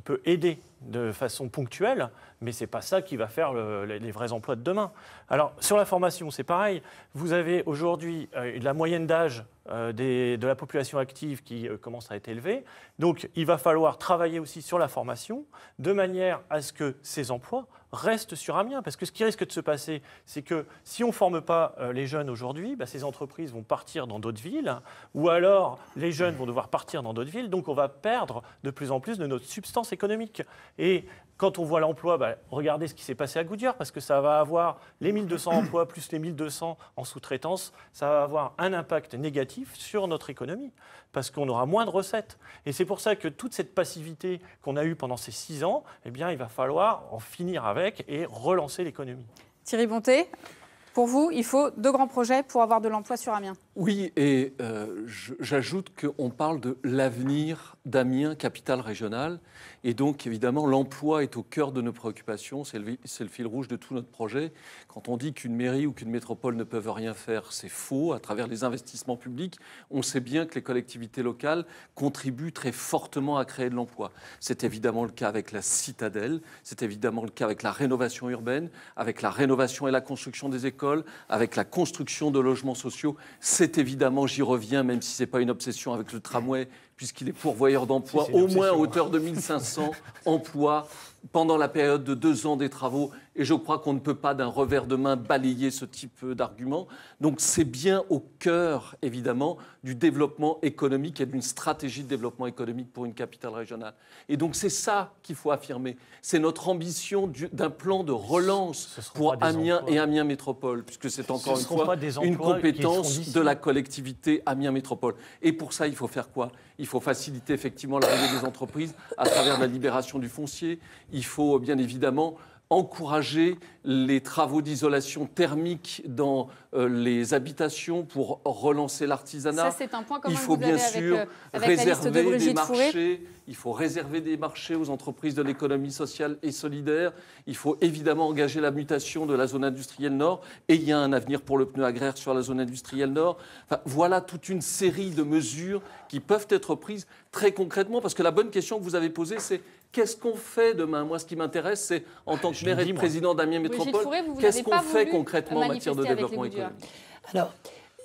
peut aider de façon ponctuelle, mais ce n'est pas ça qui va faire les vrais emplois de demain. Alors, sur la formation, c'est pareil. Vous avez aujourd'hui la moyenne d'âge de la population active qui commence à être élevée. Donc, il va falloir travailler aussi sur la formation de manière à ce que ces emplois restent sur Amiens. Parce que ce qui risque de se passer, c'est que si on ne forme pas les jeunes aujourd'hui, ces entreprises vont partir dans d'autres villes, ou alors les jeunes vont devoir partir dans d'autres villes. Donc, on va perdre de plus en plus de notre substance économique. Et quand on voit l'emploi, regardez ce qui s'est passé à Goodyear, parce que ça va avoir les 1200 emplois plus les 1200 en sous-traitance, ça va avoir un impact négatif sur notre économie, parce qu'on aura moins de recettes. Et c'est pour ça que toute cette passivité qu'on a eue pendant ces 6 ans, eh bien, il va falloir en finir avec et relancer l'économie. Thierry Bonté, pour vous, il faut 2 grands projets pour avoir de l'emploi sur Amiens. Oui, et j'ajoute qu'on parle de l'avenir d'Amiens, capitale régionale. Et donc, évidemment, l'emploi est au cœur de nos préoccupations. C'est le fil rouge de tout notre projet. Quand on dit qu'une mairie ou qu'une métropole ne peuvent rien faire, c'est faux. À travers les investissements publics, on sait bien que les collectivités locales contribuent très fortement à créer de l'emploi. C'est évidemment le cas avec la Citadelle. C'est évidemment le cas avec la rénovation urbaine, avec la rénovation et la construction des écoles, avec la construction de logements sociaux. C'est évidemment, j'y reviens, même si ce n'est pas une obsession avec le tramway, puisqu'il est pourvoyeur d'emplois, au moins à hauteur de 1500 emplois pendant la période de 2 ans des travaux. Et je crois qu'on ne peut pas d'un revers de main balayer ce type d'argument. Donc c'est bien au cœur, évidemment, du développement économique et d'une stratégie de développement économique pour une capitale régionale. Et donc c'est ça qu'il faut affirmer. C'est notre ambition d'un plan de relance pour Amiens et Amiens Métropole, puisque c'est encore une fois une compétence de la collectivité Amiens Métropole. Et pour ça, il faut faire quoi ? Il faut faciliter effectivement l'arrivée des entreprises à travers la libération du foncier. Il faut bien évidemment encourager les travaux d'isolation thermique dans les habitations pour relancer l'artisanat. Ça, c'est un point commun Il faut que vous avez bien sûr avec la liste de réserver des Brigitte Fourré. marchés. Il faut réserver des marchés aux entreprises de l'économie sociale et solidaire. Il faut évidemment engager la mutation de la zone industrielle nord. Et il y a un avenir pour le pneu agraire sur la zone industrielle nord. Enfin, voilà toute une série de mesures qui peuvent être prises très concrètement. Parce que la bonne question que vous avez posée, c'est qu'est-ce qu'on fait demain? Moi, ce qui m'intéresse, c'est en tant que maire et président d'Amiens Métropole, qu'est-ce qu'on fait concrètement en matière de développement économique? Alors,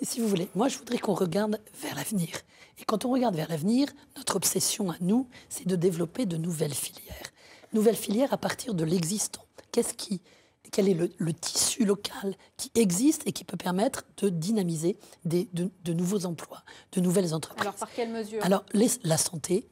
si vous voulez, moi, je voudrais qu'on regarde vers l'avenir. Et quand on regarde vers l'avenir, notre obsession à nous, c'est de développer de nouvelles filières. Nouvelles filières à partir de l'existant. Quel est le tissu local qui existe et qui peut permettre de dynamiser de nouveaux emplois, de nouvelles entreprises. Alors, par quelle mesure? Alors, la santé,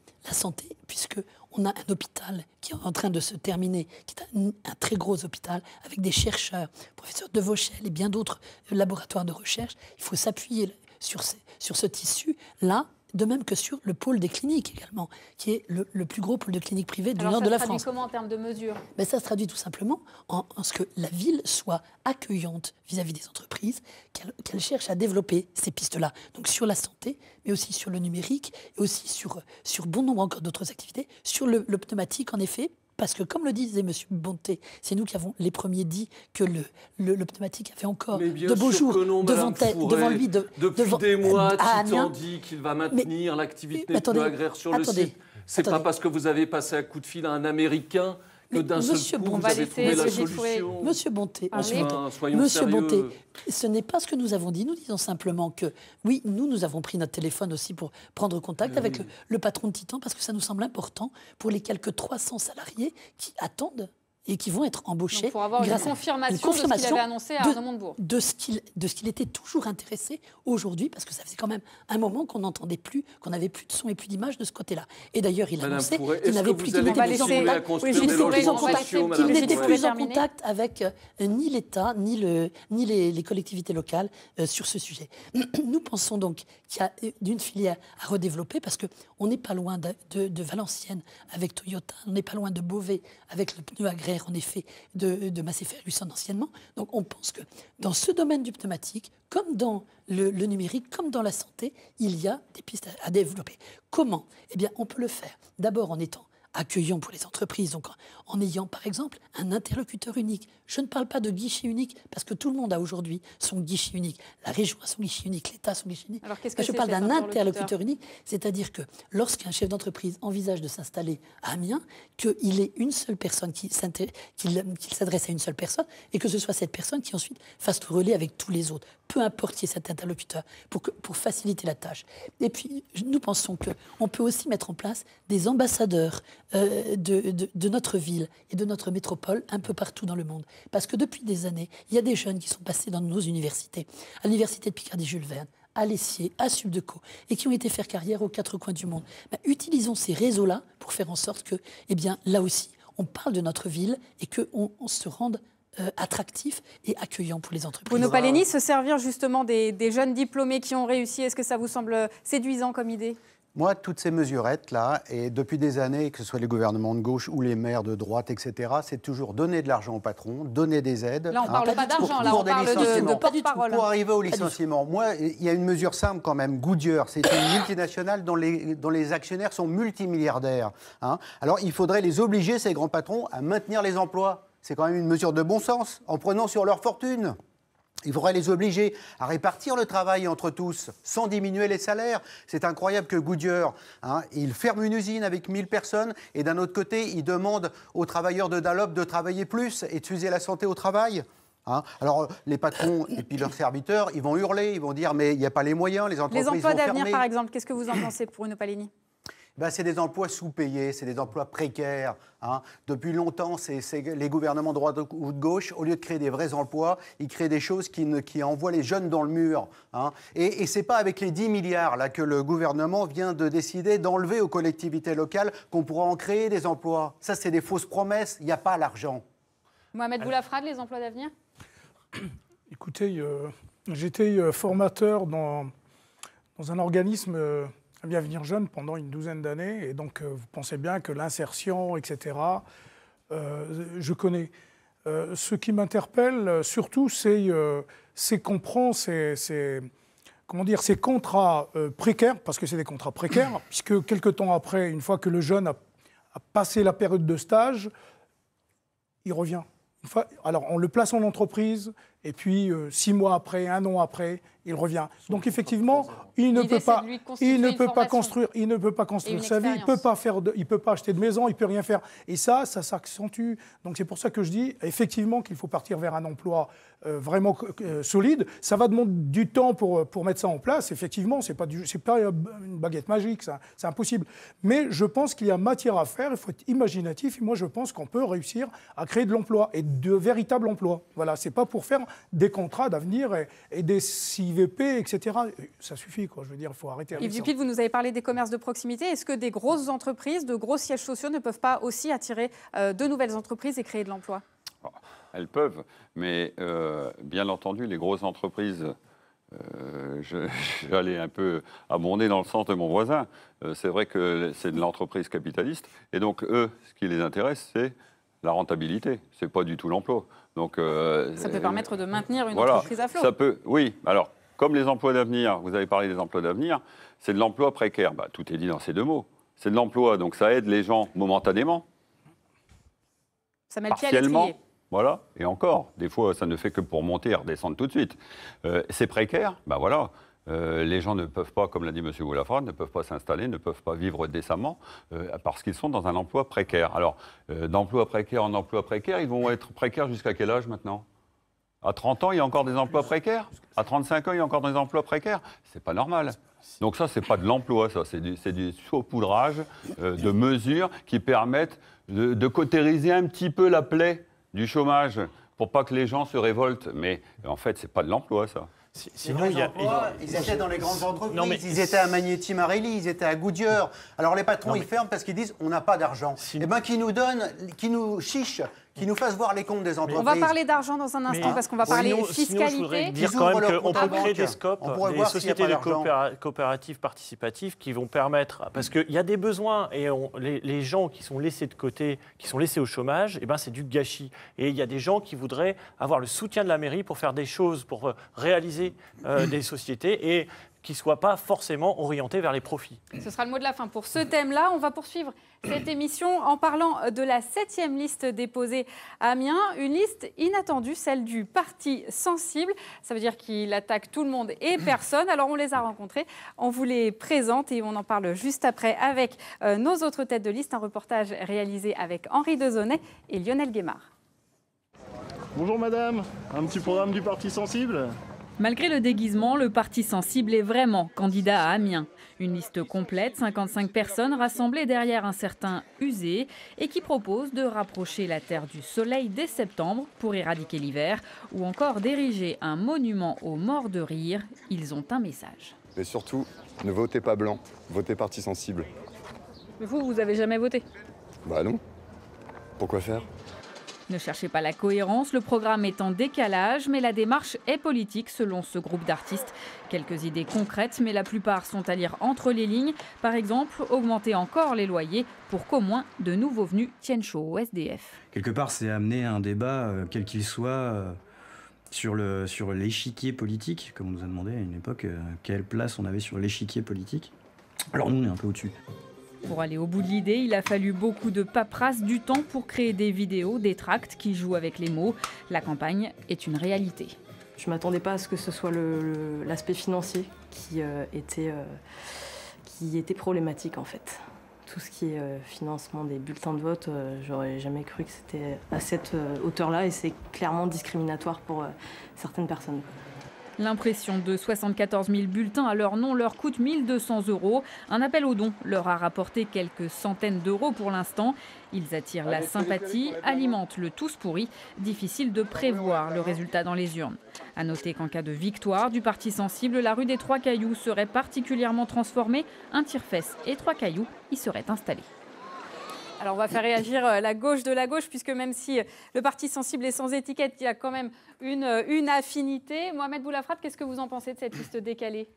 puisque on a un hôpital qui est en train de se terminer, qui est un très gros hôpital, avec des chercheurs, professeurs de Vauchel et bien d'autres laboratoires de recherche. Il faut s'appuyer sur ce tissu-là, de même que sur le pôle des cliniques également, qui est le plus gros pôle de cliniques privées du nord de la France. Ça se traduit comment en termes de mesures? Ça se traduit tout simplement en ce que la ville soit accueillante vis-à-vis des entreprises, qu'elle cherche à développer ces pistes-là. Donc sur la santé, mais aussi sur le numérique, et aussi sur bon nombre encore d'autres activités, sur le pneumatique en effet. Parce que, comme le disait M. Bonté, c'est nous qui avons les premiers dit que le pneumatique avait encore de beaux jours devant lui. Depuis des mois, Titan dit qu'il va maintenir l'activité pneu agraire sur le site. Ce n'est pas parce que vous avez passé un coup de fil à un Américain que d'un seul coup, vous avez trouvé la solution. Monsieur Bonté, soyons sérieux. Ce n'est pas ce que nous avons dit. Nous disons simplement que, oui, nous avons pris notre téléphone aussi pour prendre contact avec le patron de Titan, parce que ça nous semble important pour les quelques 300 salariés qui attendent et qui vont être embauchés. Donc pour avoir une confirmation de ce qu'il avait annoncé à Arnaud Montebourg. De ce qu'il était toujours intéressé aujourd'hui, parce que ça faisait quand même un moment qu'on n'entendait plus, qu'on n'avait plus de son et plus d'image de ce côté-là. Et d'ailleurs, il annonçait qu'il n'avait plus qu'il n'était plus en contact avec ni l'État, ni les collectivités locales sur ce sujet. Nous pensons donc qu'il y a une filière à redévelopper, parce qu'on n'est pas loin de Valenciennes avec Toyota, on n'est pas loin de Beauvais avec le pneu agraire, en effet, de Massey Ferguson anciennement. Donc on pense que dans ce domaine du pneumatique, comme dans le numérique, comme dans la santé, il y a des pistes à développer. Comment? Eh bien, on peut le faire d'abord en étant accueillant pour les entreprises, donc en ayant par exemple un interlocuteur unique. Je ne parle pas de guichet unique, parce que tout le monde a aujourd'hui son guichet unique. La région a son guichet unique, l'État a son guichet unique. Alors, qu'est-ce que je parle d'un interlocuteur unique, c'est-à-dire que lorsqu'un chef d'entreprise envisage de s'installer à Amiens, qu'il ait une seule personne, qu'il s'adresse à une seule personne, et que ce soit cette personne qui ensuite fasse le relais avec tous les autres, peu importe qui est cet interlocuteur, pour faciliter la tâche. Et puis, nous pensons qu'on peut aussi mettre en place des ambassadeurs de notre ville et de notre métropole un peu partout dans le monde. Parce que depuis des années, il y a des jeunes qui sont passés dans nos universités, à l'université de Picardie-Jules Verne, à Lessier, à Subdeco, et qui ont été faire carrière aux quatre coins du monde. Utilisons ces réseaux-là pour faire en sorte que, là aussi, on parle de notre ville et qu'on se rende attractif et accueillant pour les entreprises. Bruno Palleni, se servir justement des jeunes diplômés qui ont réussi, est-ce que ça vous semble séduisant comme idée ? Moi, toutes ces mesurettes-là, et depuis des années, que ce soit les gouvernements de gauche ou les maires de droite, etc., c'est toujours donner de l'argent aux patrons, donner des aides. Là, on ne parle pas d'argent, là, on parle de porte-parole. Pour arriver au licenciement, moi, il y a une mesure simple quand même. Goodyear, c'est une multinationale dont les actionnaires sont multimilliardaires. Alors, il faudrait les obliger, ces grands patrons, à maintenir les emplois. C'est quand même une mesure de bon sens, en prenant sur leur fortune. Il faudrait les obliger à répartir le travail entre tous, sans diminuer les salaires. C'est incroyable que Goodyear, il ferme une usine avec 1000 personnes, et d'un autre côté, il demande aux travailleurs de Dunlop de travailler plus et de fuser la santé au travail. Alors, les patrons et puis leurs serviteurs, ils vont hurler, ils vont dire « mais il n'y a pas les moyens, les entreprises vont fermer ». Les emplois d'avenir, par exemple, qu'est-ce que vous en pensez, Bruno Palleni ? C'est des emplois sous-payés, c'est des emplois précaires. Depuis longtemps, c'est les gouvernements de droite ou de gauche, au lieu de créer des vrais emplois, ils créent des choses qui envoient les jeunes dans le mur. Et ce n'est pas avec les 10 milliards là, que le gouvernement vient de décider d'enlever aux collectivités locales qu'on pourra en créer des emplois. Ça, c'est des fausses promesses, il n'y a pas l'argent. Mohamed Boulafrade, les emplois d'avenir ? Écoutez, j'étais formateur dans un organisme Bien Avenir Jeune pendant une douzaine d'années. Et donc, vous pensez bien que l'insertion, etc., je connais. Ce qui m'interpelle surtout, c'est qu'on prend ces contrats précaires, parce que c'est des contrats précaires, puisque quelque temps après, une fois que le jeune a passé la période de stage, il revient. Alors, on le place en entreprise, et puis 6 mois après, 1 an après, il revient. Donc, effectivement, il ne peut pas construire sa vie, il ne peut pas acheter de maison, il ne peut rien faire. Et ça s'accentue. Donc, c'est pour ça que je dis, effectivement, qu'il faut partir vers un emploi vraiment solide. Ça va demander du temps pour mettre ça en place. Effectivement, ce n'est pas une baguette magique, ça, c'est impossible. Mais je pense qu'il y a matière à faire, il faut être imaginatif. Et moi, je pense qu'on peut réussir à créer de l'emploi, et de véritables emplois. Voilà, ce n'est pas pour faire des contrats d'avenir et des CIVP, etc. Ça suffit, quoi. Je veux dire, il faut arrêter avec ça. Yves Dupill, vous nous avez parlé des commerces de proximité. Est-ce que des grosses entreprises, de gros sièges sociaux ne peuvent pas aussi attirer de nouvelles entreprises et créer de l'emploi ? Elles peuvent, mais bien entendu, les grosses entreprises, j'allais un peu abonder dans le sens de mon voisin. C'est vrai que c'est de l'entreprise capitaliste, et donc eux, ce qui les intéresse, c'est la rentabilité. C'est pas du tout l'emploi. Donc ça peut permettre de maintenir une entreprise à flot. Ça peut, oui. Alors, comme les emplois d'avenir, vous avez parlé des emplois d'avenir, c'est de l'emploi précaire. Bah, tout est dit dans ces 2 mots. C'est de l'emploi, donc ça aide les gens momentanément. Ça met le pied à l'étrier. Voilà, et encore, des fois, ça ne fait que pour monter et redescendre tout de suite. C'est précaire, ben voilà. Les gens ne peuvent pas, comme l'a dit M. Boulafrade, ne peuvent pas s'installer, ne peuvent pas vivre décemment parce qu'ils sont dans un emploi précaire. Alors, d'emploi précaire en emploi précaire, ils vont être précaires jusqu'à quel âge maintenant ? À 30 ans, il y a encore des emplois précaires ? À 35 ans, il y a encore des emplois précaires ? C'est pas normal. Donc ça, c'est pas de l'emploi, ça, c'est du saupoudrage de mesures qui permettent de cautériser un petit peu la plaie du chômage pour pas que les gens se révoltent. Mais en fait, c'est pas de l'emploi, ça. Sinon, ils étaient dans les grandes entreprises, ils étaient à Magneti Marelli, ils étaient à Goodyear. Alors les patrons, ils ferment parce qu'ils disent on n'a pas d'argent. Eh bien, qu'ils nous donnent, qu'ils nous chichent, qu'ils nous fassent voir les comptes des entreprises. On va parler d'argent dans un instant parce qu'on va parler fiscalité. Sinon, je voudrais dire quand même qu'on peut créer des scopes, des sociétés de coopératives participatives qui vont permettre, parce qu'il y a des besoins et les gens qui sont laissés de côté, qui sont laissés au chômage, eh ben, c'est du gâchis. Et il y a des gens qui voudraient avoir le soutien de la mairie pour faire des choses, pour réaliser des sociétés et qui ne soient pas forcément orientés vers les profits. Ce sera le mot de la fin pour ce thème-là. On va poursuivre cette émission en parlant de la 7e liste déposée à Amiens. Une liste inattendue, celle du parti sensible. Ça veut dire qu'il attaque tout le monde et personne. Alors on les a rencontrés, on vous les présente et on en parle juste après avec nos autres têtes de liste. Un reportage réalisé avec Henri Dezonnet et Lionel Guémard. Bonjour madame, un petit programme du parti sensible ? Malgré le déguisement, le parti sensible est vraiment candidat à Amiens. Une liste complète, 55 personnes rassemblées derrière un certain Usé et qui propose de rapprocher la Terre du Soleil dès septembre pour éradiquer l'hiver ou encore d'ériger un monument aux morts de rire. Ils ont un message. Et surtout, ne votez pas blanc, votez parti sensible. Mais vous n'avez jamais voté ? Bah non. Pourquoi faire ? Ne cherchez pas la cohérence, le programme est en décalage, mais la démarche est politique selon ce groupe d'artistes. Quelques idées concrètes, mais la plupart sont à lire entre les lignes. Par exemple, augmenter encore les loyers pour qu'au moins de nouveaux venus tiennent chaud au SDF. Quelque part, c'est amener un débat, quel qu'il soit, sur l'échiquier politique, comme on nous a demandé à une époque, quelle place on avait sur l'échiquier politique. Alors nous, on est un peu au-dessus. Pour aller au bout de l'idée, il a fallu beaucoup de paperasse, du temps pour créer des vidéos, des tracts qui jouent avec les mots. La campagne est une réalité. Je ne m'attendais pas à ce que ce soit l'aspect financier qui était problématique en fait. Tout ce qui est financement des bulletins de vote, j'aurais jamais cru que c'était à cette hauteur-là et c'est clairement discriminatoire pour certaines personnes. L'impression de 74 000 bulletins à leur nom leur coûte 1 200 €. Un appel aux dons leur a rapporté quelques centaines d'euros pour l'instant. Ils attirent la sympathie, alimentent le tous pourri. Difficile de prévoir le résultat dans les urnes. À noter qu'en cas de victoire du parti sensible, la rue des Trois Cailloux serait particulièrement transformée. Un tire-fesse et 3 cailloux y seraient installés. Alors on va faire réagir la gauche de la gauche, puisque même si le parti sensible est sans étiquette, il y a quand même une affinité. Mohamed Boulafrade, qu'est-ce que vous en pensez de cette liste décalée ?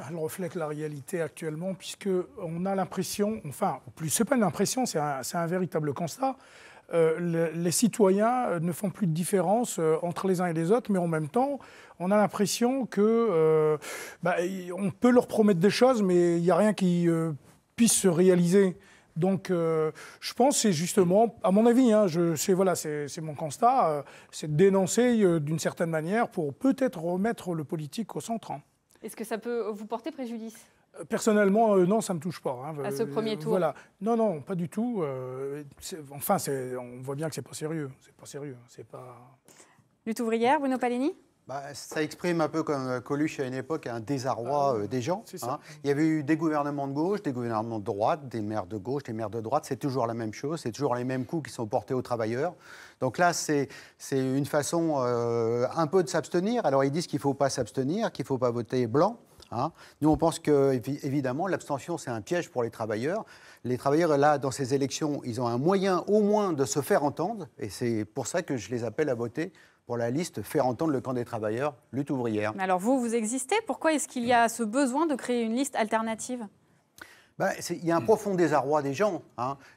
Elle reflète la réalité actuellement, puisqu'on a l'impression, enfin, plus c'est pas une impression, c'est un véritable constat. Les citoyens ne font plus de différence entre les uns et les autres, mais en même temps, on a l'impression que on peut leur promettre des choses, mais il n'y a rien qui puisse se réaliser. Donc, je pense que c'est justement, à mon avis, c'est mon constat, c'est de dénoncer d'une certaine manière pour peut-être remettre le politique au centre. Est-ce que ça peut vous porter préjudice ? Personnellement, non, ça ne me touche pas. À ce premier tour. Voilà. Non, pas du tout. On voit bien que c'est pas sérieux. C'est pas sérieux. C'est pas... Lutte ouvrière, Bruno Paleni ? Ça exprime un peu comme Coluche à une époque un désarroi des gens. Il y avait eu des gouvernements de gauche, des gouvernements de droite, des maires de gauche, des maires de droite. C'est toujours la même chose, c'est toujours les mêmes coups qui sont portés aux travailleurs. Donc là, c'est une façon un peu de s'abstenir. Alors ils disent qu'il ne faut pas s'abstenir, qu'il ne faut pas voter blanc. Nous, on pense que, évidemment, l'abstention, c'est un piège pour les travailleurs. Les travailleurs, là, dans ces élections, ils ont un moyen au moins de se faire entendre. Et c'est pour ça que je les appelle à voter pour la liste « Faire entendre le camp des travailleurs, lutte ouvrière ». Alors vous existez. Pourquoi est-ce qu'il y a ce besoin de créer une liste alternative ? Il y a un profond désarroi des gens.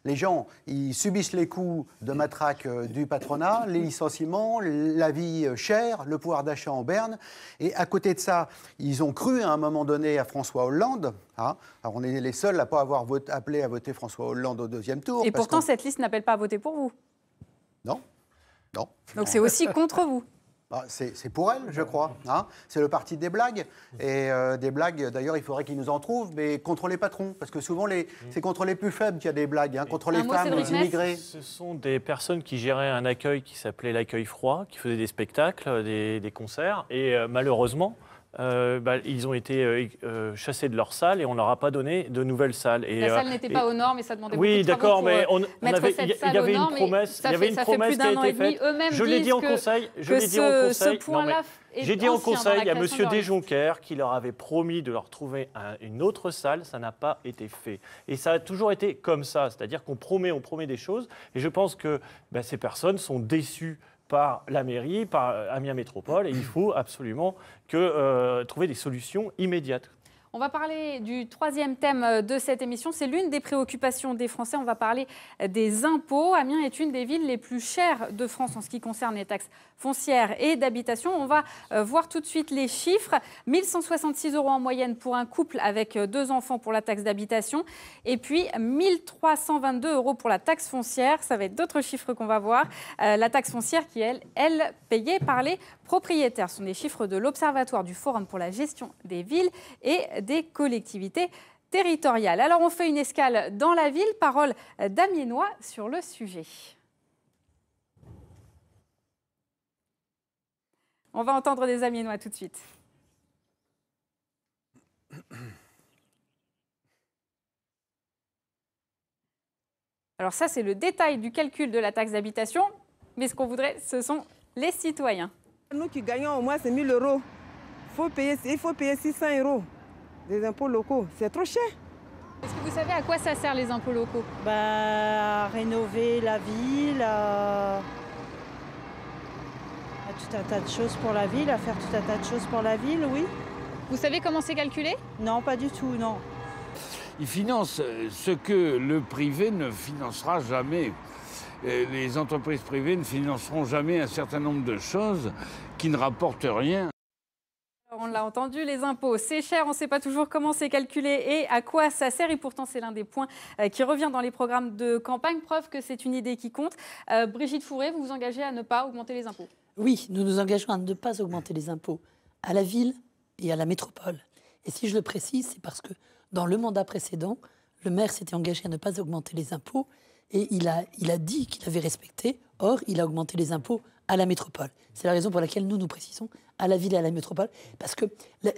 Les gens, ils subissent les coups de matraque du patronat, les licenciements, la vie chère, le pouvoir d'achat en berne. Et à côté de ça, ils ont cru à un moment donné à François Hollande. Alors on est les seuls à ne pas avoir appelé à voter François Hollande au deuxième tour. Et pourtant, cette liste n'appelle pas à voter pour vous. Non. Donc c'est aussi contre vous. C'est pour elle, je crois. C'est le parti des blagues. Et des blagues, d'ailleurs, il faudrait qu'ils nous en trouvent, mais contre les patrons. Parce que souvent, c'est contre les plus faibles qu'il y a des blagues, contre les femmes, les immigrés. Ce sont des personnes qui géraient un accueil qui s'appelait l'accueil froid, qui faisaient des spectacles, des concerts. Et malheureusement, ils ont été chassés de leur salle et on ne leur a pas donné de nouvelles salles. La salle n'était pas aux normes et ça demandait beaucoup de travaux d'accord, mais il y avait une promesse. Ça fait plus d'un an et demi. Eux-mêmes je l'ai dit en conseil. Ce point-là j'ai dit en conseil à M. Desjonquers qu'il leur avait promis de leur trouver une autre salle. Ça n'a pas été fait. Et ça a toujours été comme ça. C'est-à-dire qu'on promet des choses. Et je pense que ces personnes sont déçues par la mairie, par Amiens Métropole, et il faut absolument trouver des solutions immédiates. On va parler du troisième thème de cette émission. C'est l'une des préoccupations des Français. On va parler des impôts. Amiens est une des villes les plus chères de France en ce qui concerne les taxes foncières et d'habitation. On va voir tout de suite les chiffres. 1 166 € en moyenne pour un couple avec 2 enfants pour la taxe d'habitation. Et puis 1 322 € pour la taxe foncière. Ça va être d'autres chiffres qu'on va voir. La taxe foncière qui est, elle, payée par les propriétaires. Ce sont des chiffres de l'Observatoire du Forum pour la gestion des villes et des collectivités territoriales. Alors on fait une escale dans la ville. Parole d'Amiénois sur le sujet. On va entendre des Amiénois tout de suite. Alors ça, c'est le détail du calcul de la taxe d'habitation. Mais ce qu'on voudrait, ce sont les citoyens. Nous qui gagnons au moins 1 000 €, il faut payer 600 € des impôts locaux. C'est trop cher. Est-ce que vous savez à quoi ça sert les impôts locaux ? À rénover la ville, à tout un tas de choses pour la ville, à faire tout un tas de choses pour la ville, oui. Vous savez comment c'est calculé ? Non, pas du tout, non. Ils financent ce que le privé ne financera jamais. Les entreprises privées ne financeront jamais un certain nombre de choses qui ne rapportent rien. On l'a entendu, les impôts, c'est cher, on ne sait pas toujours comment c'est calculé et à quoi ça sert. Et pourtant, c'est l'un des points qui revient dans les programmes de campagne, preuve que c'est une idée qui compte. Brigitte Fourré, vous vous engagez à ne pas augmenter les impôts ? Oui, nous nous engageons à ne pas augmenter les impôts à la ville et à la métropole. Et si je le précise, c'est parce que dans le mandat précédent, le maire s'était engagé à ne pas augmenter les impôts et il a dit qu'il avait respecté. Or, il a augmenté les impôts à la métropole. C'est la raison pour laquelle nous précisons à la ville et à la métropole, parce que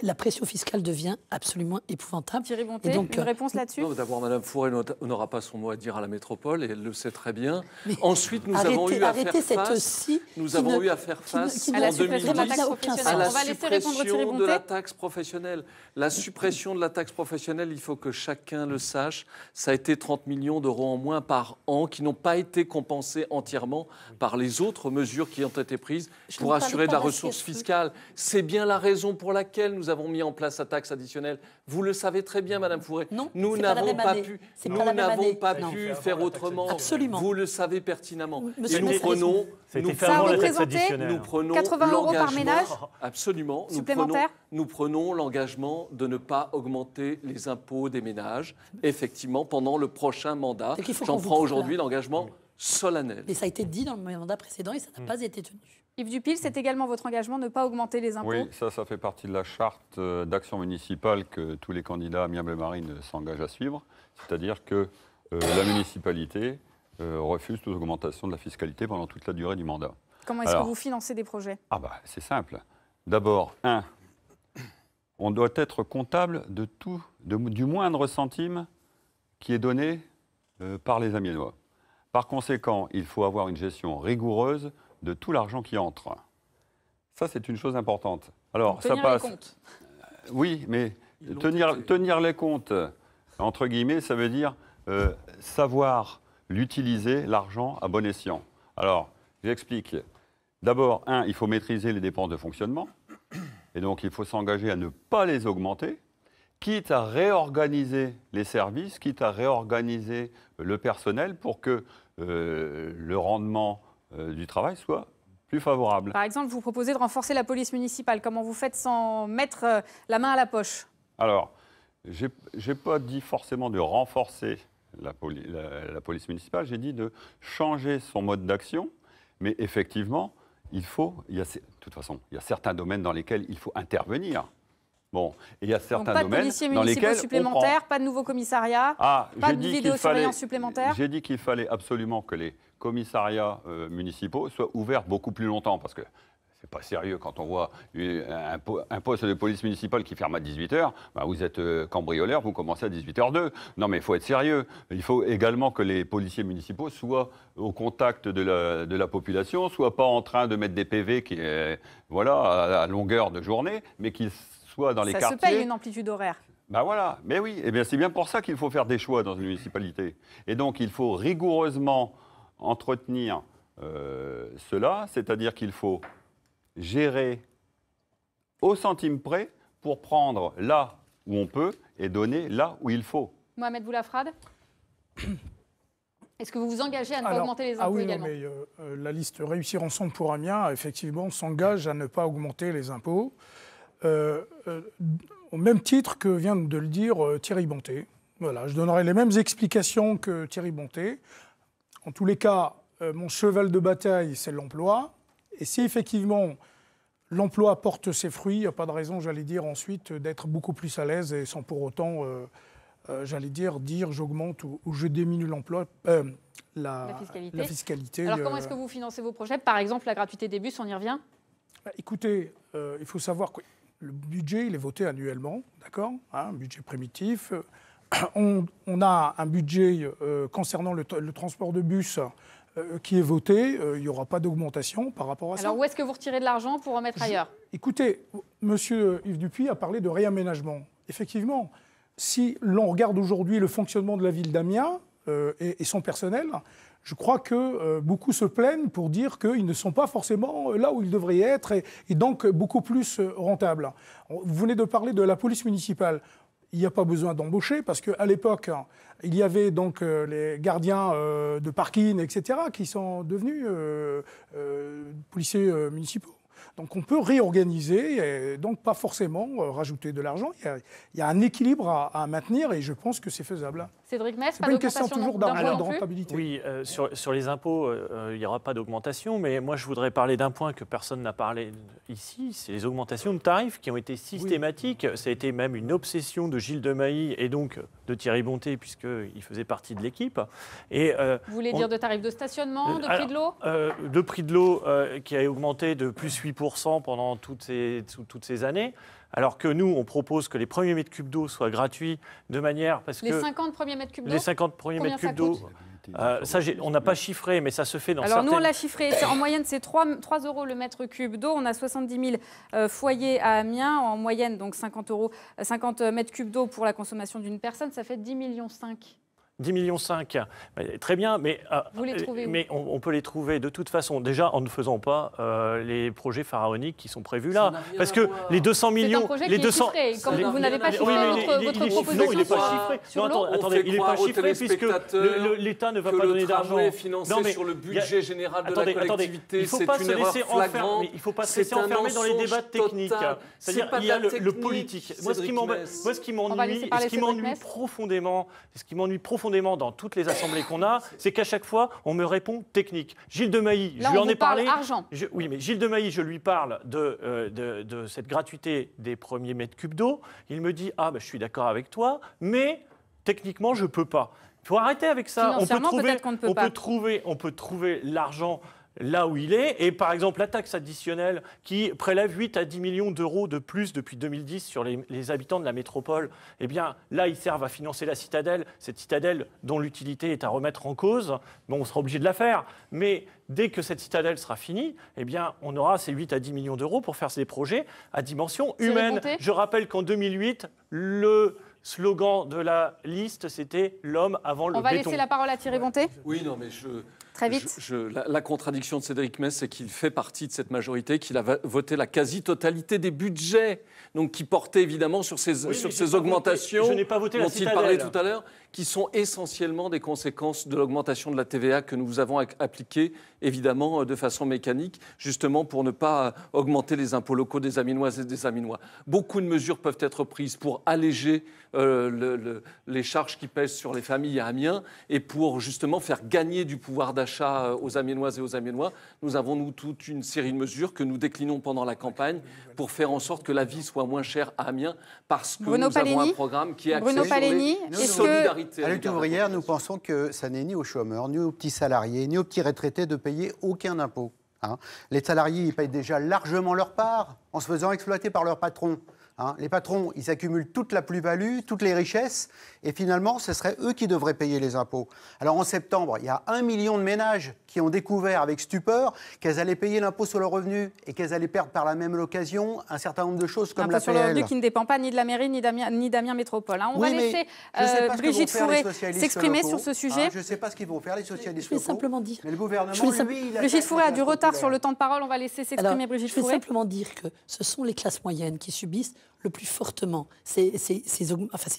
la pression fiscale devient absolument épouvantable. Thierry Bonté, une réponse là-dessus ? D'abord, Mme Fourré n'aura pas son mot à dire à la métropole, et elle le sait très bien. Mais ensuite, nous avons eu à faire face à la en 2010 à la suppression de la taxe professionnelle. La suppression de la taxe professionnelle, il faut que chacun le sache, ça a été 30 millions € en moins par an qui n'ont pas été compensés entièrement par les autres mesures qui ont été prises pour assurer de la ressource fiscale. C'est bien la raison pour laquelle nous avons mis en place la taxe additionnelle. Vous le savez très bien, Madame Fourré. Non, nous n'avons pas pu, faire autrement. Absolument. Vous le savez pertinemment. Monsieur Et nous prenons... Ça représentait 80 € par ménage. Absolument. Supplémentaire. Nous prenons l'engagement de ne pas augmenter les impôts des ménages, effectivement, pendant le prochain mandat. J'en prends aujourd'hui l'engagement solennel. Mais ça a été dit dans le mandat précédent et ça n'a pas été tenu. Yves Dupil, c'est également votre engagement de ne pas augmenter les impôts? Oui, ça fait partie de la charte d'action municipale que tous les candidats amiables et marines s'engagent à suivre. C'est-à-dire que la municipalité refuse toute augmentation de la fiscalité pendant toute la durée du mandat. Comment est-ce que vous financez des projets? C'est simple. D'abord, on doit être comptable de tout, du moindre centime qui est donné par les Amiénois. Par conséquent, il faut avoir une gestion rigoureuse de tout l'argent qui entre. Ça, c'est une chose importante. Alors, ça passe. Les comptes. Oui, mais tenir les comptes, entre guillemets, ça veut dire savoir l'utiliser, l'argent, à bon escient. Alors, j'explique. D'abord, il faut maîtriser les dépenses de fonctionnement. Et donc, il faut s'engager à ne pas les augmenter, quitte à réorganiser les services, quitte à réorganiser le personnel pour que le rendement du travail soit plus favorable. Par exemple, vous proposez de renforcer la police municipale. Comment vous faites sans mettre la main à la poche? Alors, je n'ai pas dit forcément de renforcer la police municipale, j'ai dit de changer son mode d'action, mais effectivement, de toute façon, il y a certains domaines dans lesquels il faut intervenir. Bon, et il y a certains domaines dans lesquels... Pas de policiers municipaux supplémentaires, pas de nouveaux commissariats, pas de vidéosurveillance supplémentaire. J'ai dit qu'il fallait absolument que les commissariats municipaux soient ouverts beaucoup plus longtemps, parce que c'est pas sérieux quand on voit un poste de police municipale qui ferme à 18h, vous êtes cambrioleur, vous commencez à 18h02. Non mais il faut être sérieux. Il faut également que les policiers municipaux soient au contact de la population, soient pas en train de mettre des PV à longueur de journée, mais qu'ils soient dans les quartiers. Ça se paye une amplitude horaire. Voilà, mais oui, c'est bien pour ça qu'il faut faire des choix dans une municipalité. Et donc il faut rigoureusement entretenir cela, c'est-à-dire qu'il faut gérer au centime près pour prendre là où on peut et donner là où il faut. Mohamed Boulafrade, est-ce que vous vous engagez à ne pas augmenter les impôts également? La liste Réussir ensemble pour Amiens, effectivement, s'engage à ne pas augmenter les impôts, au même titre que vient de le dire Thierry Bonté. Voilà, je donnerai les mêmes explications que Thierry Bonté. En tous les cas, mon cheval de bataille, c'est l'emploi. Et si effectivement l'emploi porte ses fruits, il n'y a pas de raison, j'allais dire, ensuite d'être beaucoup plus à l'aise et sans pour autant, j'allais dire j'augmente ou je diminue l'emploi, la fiscalité. Alors comment est-ce que vous financez vos projets? Par exemple, la gratuité des bus, on y revient? Écoutez, il faut savoir que le budget, il est voté annuellement, d'accord, un budget primitif. On a un budget concernant le transport de bus qui est voté, il n'y aura pas d'augmentation par rapport à ça. Alors où est-ce que vous retirez de l'argent pour remettre ailleurs? Écoutez, M. Yves Dupuis a parlé de réaménagement. Effectivement, si l'on regarde aujourd'hui le fonctionnement de la ville d'Amiens et son personnel, je crois que beaucoup se plaignent pour dire qu'ils ne sont pas forcément là où ils devraient être et donc beaucoup plus rentables. Vous venez de parler de la police municipale. Il n'y a pas besoin d'embaucher parce qu'à l'époque, il y avait donc les gardiens de parking, etc., qui sont devenus policiers municipaux. Donc on peut réorganiser et donc pas forcément rajouter de l'argent. Il y a un équilibre à maintenir et je pense que c'est faisable. Cédric Mess, pas une question toujours de rentabilité. Oui, sur les impôts, il n'y aura pas d'augmentation, mais moi je voudrais parler d'un point que personne n'a parlé ici, c'est les augmentations de tarifs qui ont été systématiques. Oui. Ça a été même une obsession de Gilles Demailly et donc de Thierry Bonté, puisqu'il faisait partie de l'équipe. Vous voulez dire de tarifs de stationnement, de prix de l'eau? Le prix de l'eau qui a augmenté de plus 8% pendant toutes ces années. Alors que nous, on propose que les premiers mètres cubes d'eau soient gratuits de manière... Les 50 premiers mètres cubes d'eau? Les 50 premiers mètres cubes d'eau. Ça, on n'a pas chiffré, mais ça se fait dans certaines... Alors nous, on l'a chiffré. En moyenne, c'est 3 € le mètre cube d'eau. On a 70 000 foyers à Amiens. En moyenne, donc 50 mètres cubes d'eau pour la consommation d'une personne. Ça fait 10,5 millions. 10,5 millions, très bien, mais, vous les trouvez où? Mais on peut les trouver de toute façon, déjà en ne faisant pas les projets pharaoniques qui sont prévus là. Parce que les 200 millions... C'est un projet les qui 200, est chiffré. Comme vous n'avez pas chiffré votre proposition. Non, il n'est pas chiffré. Sur l'eau. Attendez, il n'est pas chiffré puisque l'État ne va pas donner d'argent. Est financé sur le budget général de la collectivité. Il ne faut pas se laisser enfermer. Il faut pas se laisser enfermer dans les débats techniques. C'est-à-dire il y a le politique. Moi, ce qui m'ennuie profondément dans toutes les assemblées qu'on a, c'est qu'à chaque fois, on me répond technique. Gilles de Mailly, je lui en ai parlé. Argent. Oui, mais Gilles de Mailly, je lui parle de cette gratuité des premiers mètres cubes d'eau. Il me dit je suis d'accord avec toi, mais techniquement, je ne peux pas. Il faut arrêter avec ça. On peut trouver l'argent là où il est. Et par exemple, la taxe additionnelle qui prélève 8 à 10 millions d'euros de plus depuis 2010 sur les habitants de la métropole, eh bien, là, ils servent à financer la citadelle. Cette citadelle dont l'utilité est à remettre en cause. Bon, on sera obligé de la faire. Mais dès que cette citadelle sera finie, eh bien, on aura ces 8 à 10 millions d'euros pour faire ces projets à dimension humaine. Je rappelle qu'en 2008, le slogan de la liste, c'était « L'homme avant le béton ». On va laisser la parole à Thierry Bonté. Oui, non, mais Très vite. La contradiction de Cédric Mess, c'est qu'il fait partie de cette majorité, qu'il a voté la quasi-totalité des budgets, donc qui portaient évidemment sur ces augmentations dont il parlait tout à l'heure, qui sont essentiellement des conséquences de l'augmentation de la TVA que nous avons appliquée, évidemment, de façon mécanique, justement pour ne pas augmenter les impôts locaux des Amiénoises et des Amiénois. Beaucoup de mesures peuvent être prises pour alléger les charges qui pèsent sur les familles à Amiens et pour justement faire gagner du pouvoir d'achat aux Amiénoises et aux Amiénois. Nous avons, nous, toute une série de mesures que nous déclinons pendant la campagne pour faire en sorte que la vie soit moins chère à Amiens parce que nous avons un programme qui est axé sur les solidarités. À la lutte ouvrière, nous pensons que ça n'est ni aux chômeurs, ni aux petits salariés, ni aux petits retraités de payer aucun impôt. Les salariés, ils payent déjà largement leur part en se faisant exploiter par leur patron. Les patrons, ils accumulent toute la plus-value, toutes les richesses, et finalement, ce serait eux qui devraient payer les impôts. Alors en septembre, il y a 1 million de ménages qui ont découvert avec stupeur qu'elles allaient payer l'impôt sur le revenu et qu'elles allaient perdre par la même occasion un certain nombre de choses comme l'APL. L'impôt sur le revenu qui ne dépend pas ni de la mairie ni d'Amiens Métropole. On va laisser Brigitte Fourré s'exprimer sur ce sujet. Je ne sais pas ce qu'ils vont faire, les socialistes locaux. Je vais simplement dire. Mais le gouvernement, lui, Brigitte Fourré a du retard sur le temps de parole. On va laisser s'exprimer Brigitte Fourré. Je vais simplement dire que ce sont les classes moyennes qui subissent le plus fortement ces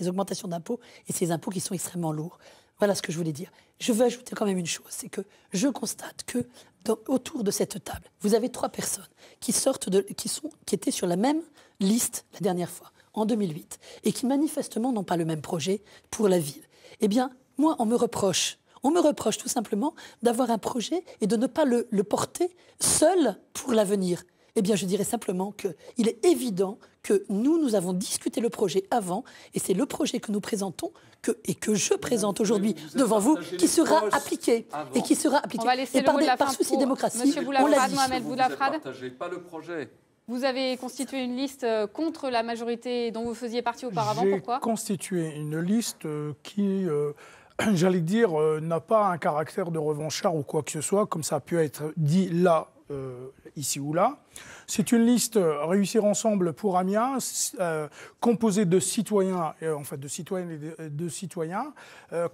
augmentations d'impôts et ces impôts qui sont extrêmement lourds. Voilà ce que je voulais dire. Je veux ajouter quand même une chose, c'est que je constate que autour de cette table, vous avez 3 personnes qui étaient sur la même liste la dernière fois, en 2008, et qui manifestement n'ont pas le même projet pour la ville. Eh bien, moi, on me reproche tout simplement d'avoir un projet et de ne pas le porter seul pour l'avenir. Eh bien, je dirais simplement qu'il est évident que nous avons discuté le projet avant, et c'est le projet que nous présentons et que je présente aujourd'hui devant vous, qui sera appliqué. Et qui sera appliqué. On va laisser le mot de la fin par souci démocratie, Monsieur Boulafrade, Mohamed Boulafrade. Vous ne partagez pas le projet. Vous avez constitué une liste contre la majorité dont vous faisiez partie auparavant. Pourquoi ? J'ai constitué une liste qui... j'allais dire, n'a pas un caractère de revanchard ou quoi que ce soit, comme ça a pu être dit là, ici ou là. C'est une liste Réussir ensemble pour Amiens, composée de citoyens, de citoyennes et de citoyens,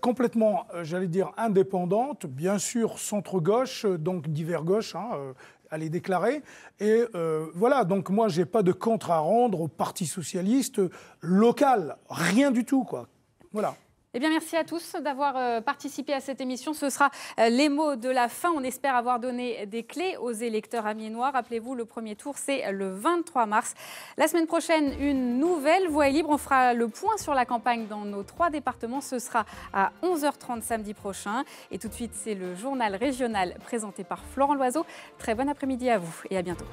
complètement, j'allais dire, indépendante, bien sûr centre-gauche, donc divers gauche, à les déclarer. Et voilà, donc moi, je n'ai pas de contre à rendre au Parti socialiste local, rien du tout, quoi. Voilà. Eh bien, merci à tous d'avoir participé à cette émission. Ce sera les mots de la fin. On espère avoir donné des clés aux électeurs amiénois. Rappelez-vous, le premier tour, c'est le 23 mars. La semaine prochaine, une nouvelle Voix est libre. On fera le point sur la campagne dans nos 3 départements. Ce sera à 11h30 samedi prochain. Et tout de suite, c'est le journal régional présenté par Florent Loiseau. Très bon après-midi à vous et à bientôt.